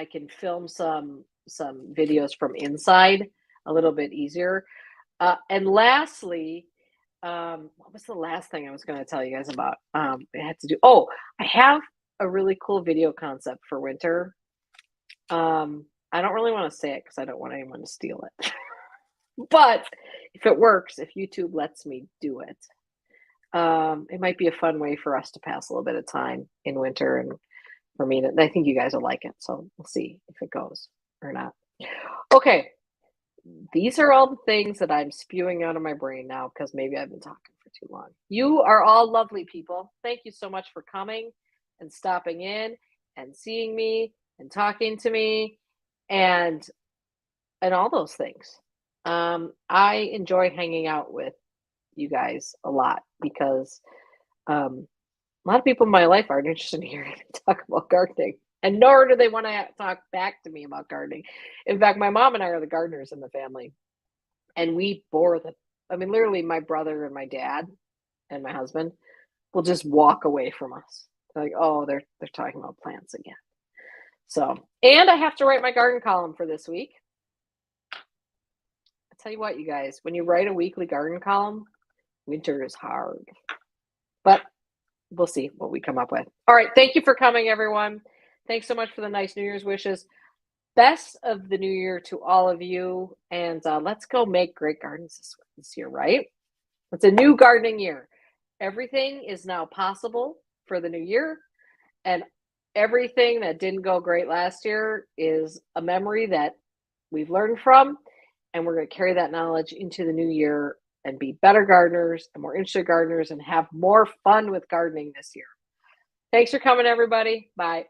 can film some videos from inside a little bit easier. And lastly, what was the last thing I was going to tell you guys about? I have a really cool video concept for winter. I don't really want to say it because I don't want anyone to steal it. But if it works, if YouTube lets me do it, it might be a fun way for us to pass a little bit of time in winter, and for me, I think you guys will like it. So we'll see if it goes or not. Okay. These are all the things that I'm spewing out of my brain now because maybe I've been talking for too long. You are all lovely people. Thank you so much for coming and stopping in and seeing me and talking to me and all those things. I enjoy hanging out with you guys a lot because a lot of people in my life aren't interested in hearing me talk about gardening. And nor do they want to talk back to me about gardening. In fact, my mom and I are the gardeners in the family. And we literally my brother and my dad and my husband will just walk away from us. They're like, oh, they're talking about plants again. So, and I have to write my garden column for this week. I tell you what, you guys, when you write a weekly garden column, winter is hard. But we'll see what we come up with. All right. Thank you for coming, everyone. Thanks so much for the nice New Year's wishes. Best of the new year to all of you. And let's go make great gardens this year, right? It's a new gardening year. Everything is now possible for the new year. And everything that didn't go great last year is a memory that we've learned from. And we're going to carry that knowledge into the new year and be better gardeners and more interested gardeners and have more fun with gardening this year. Thanks for coming, everybody. Bye.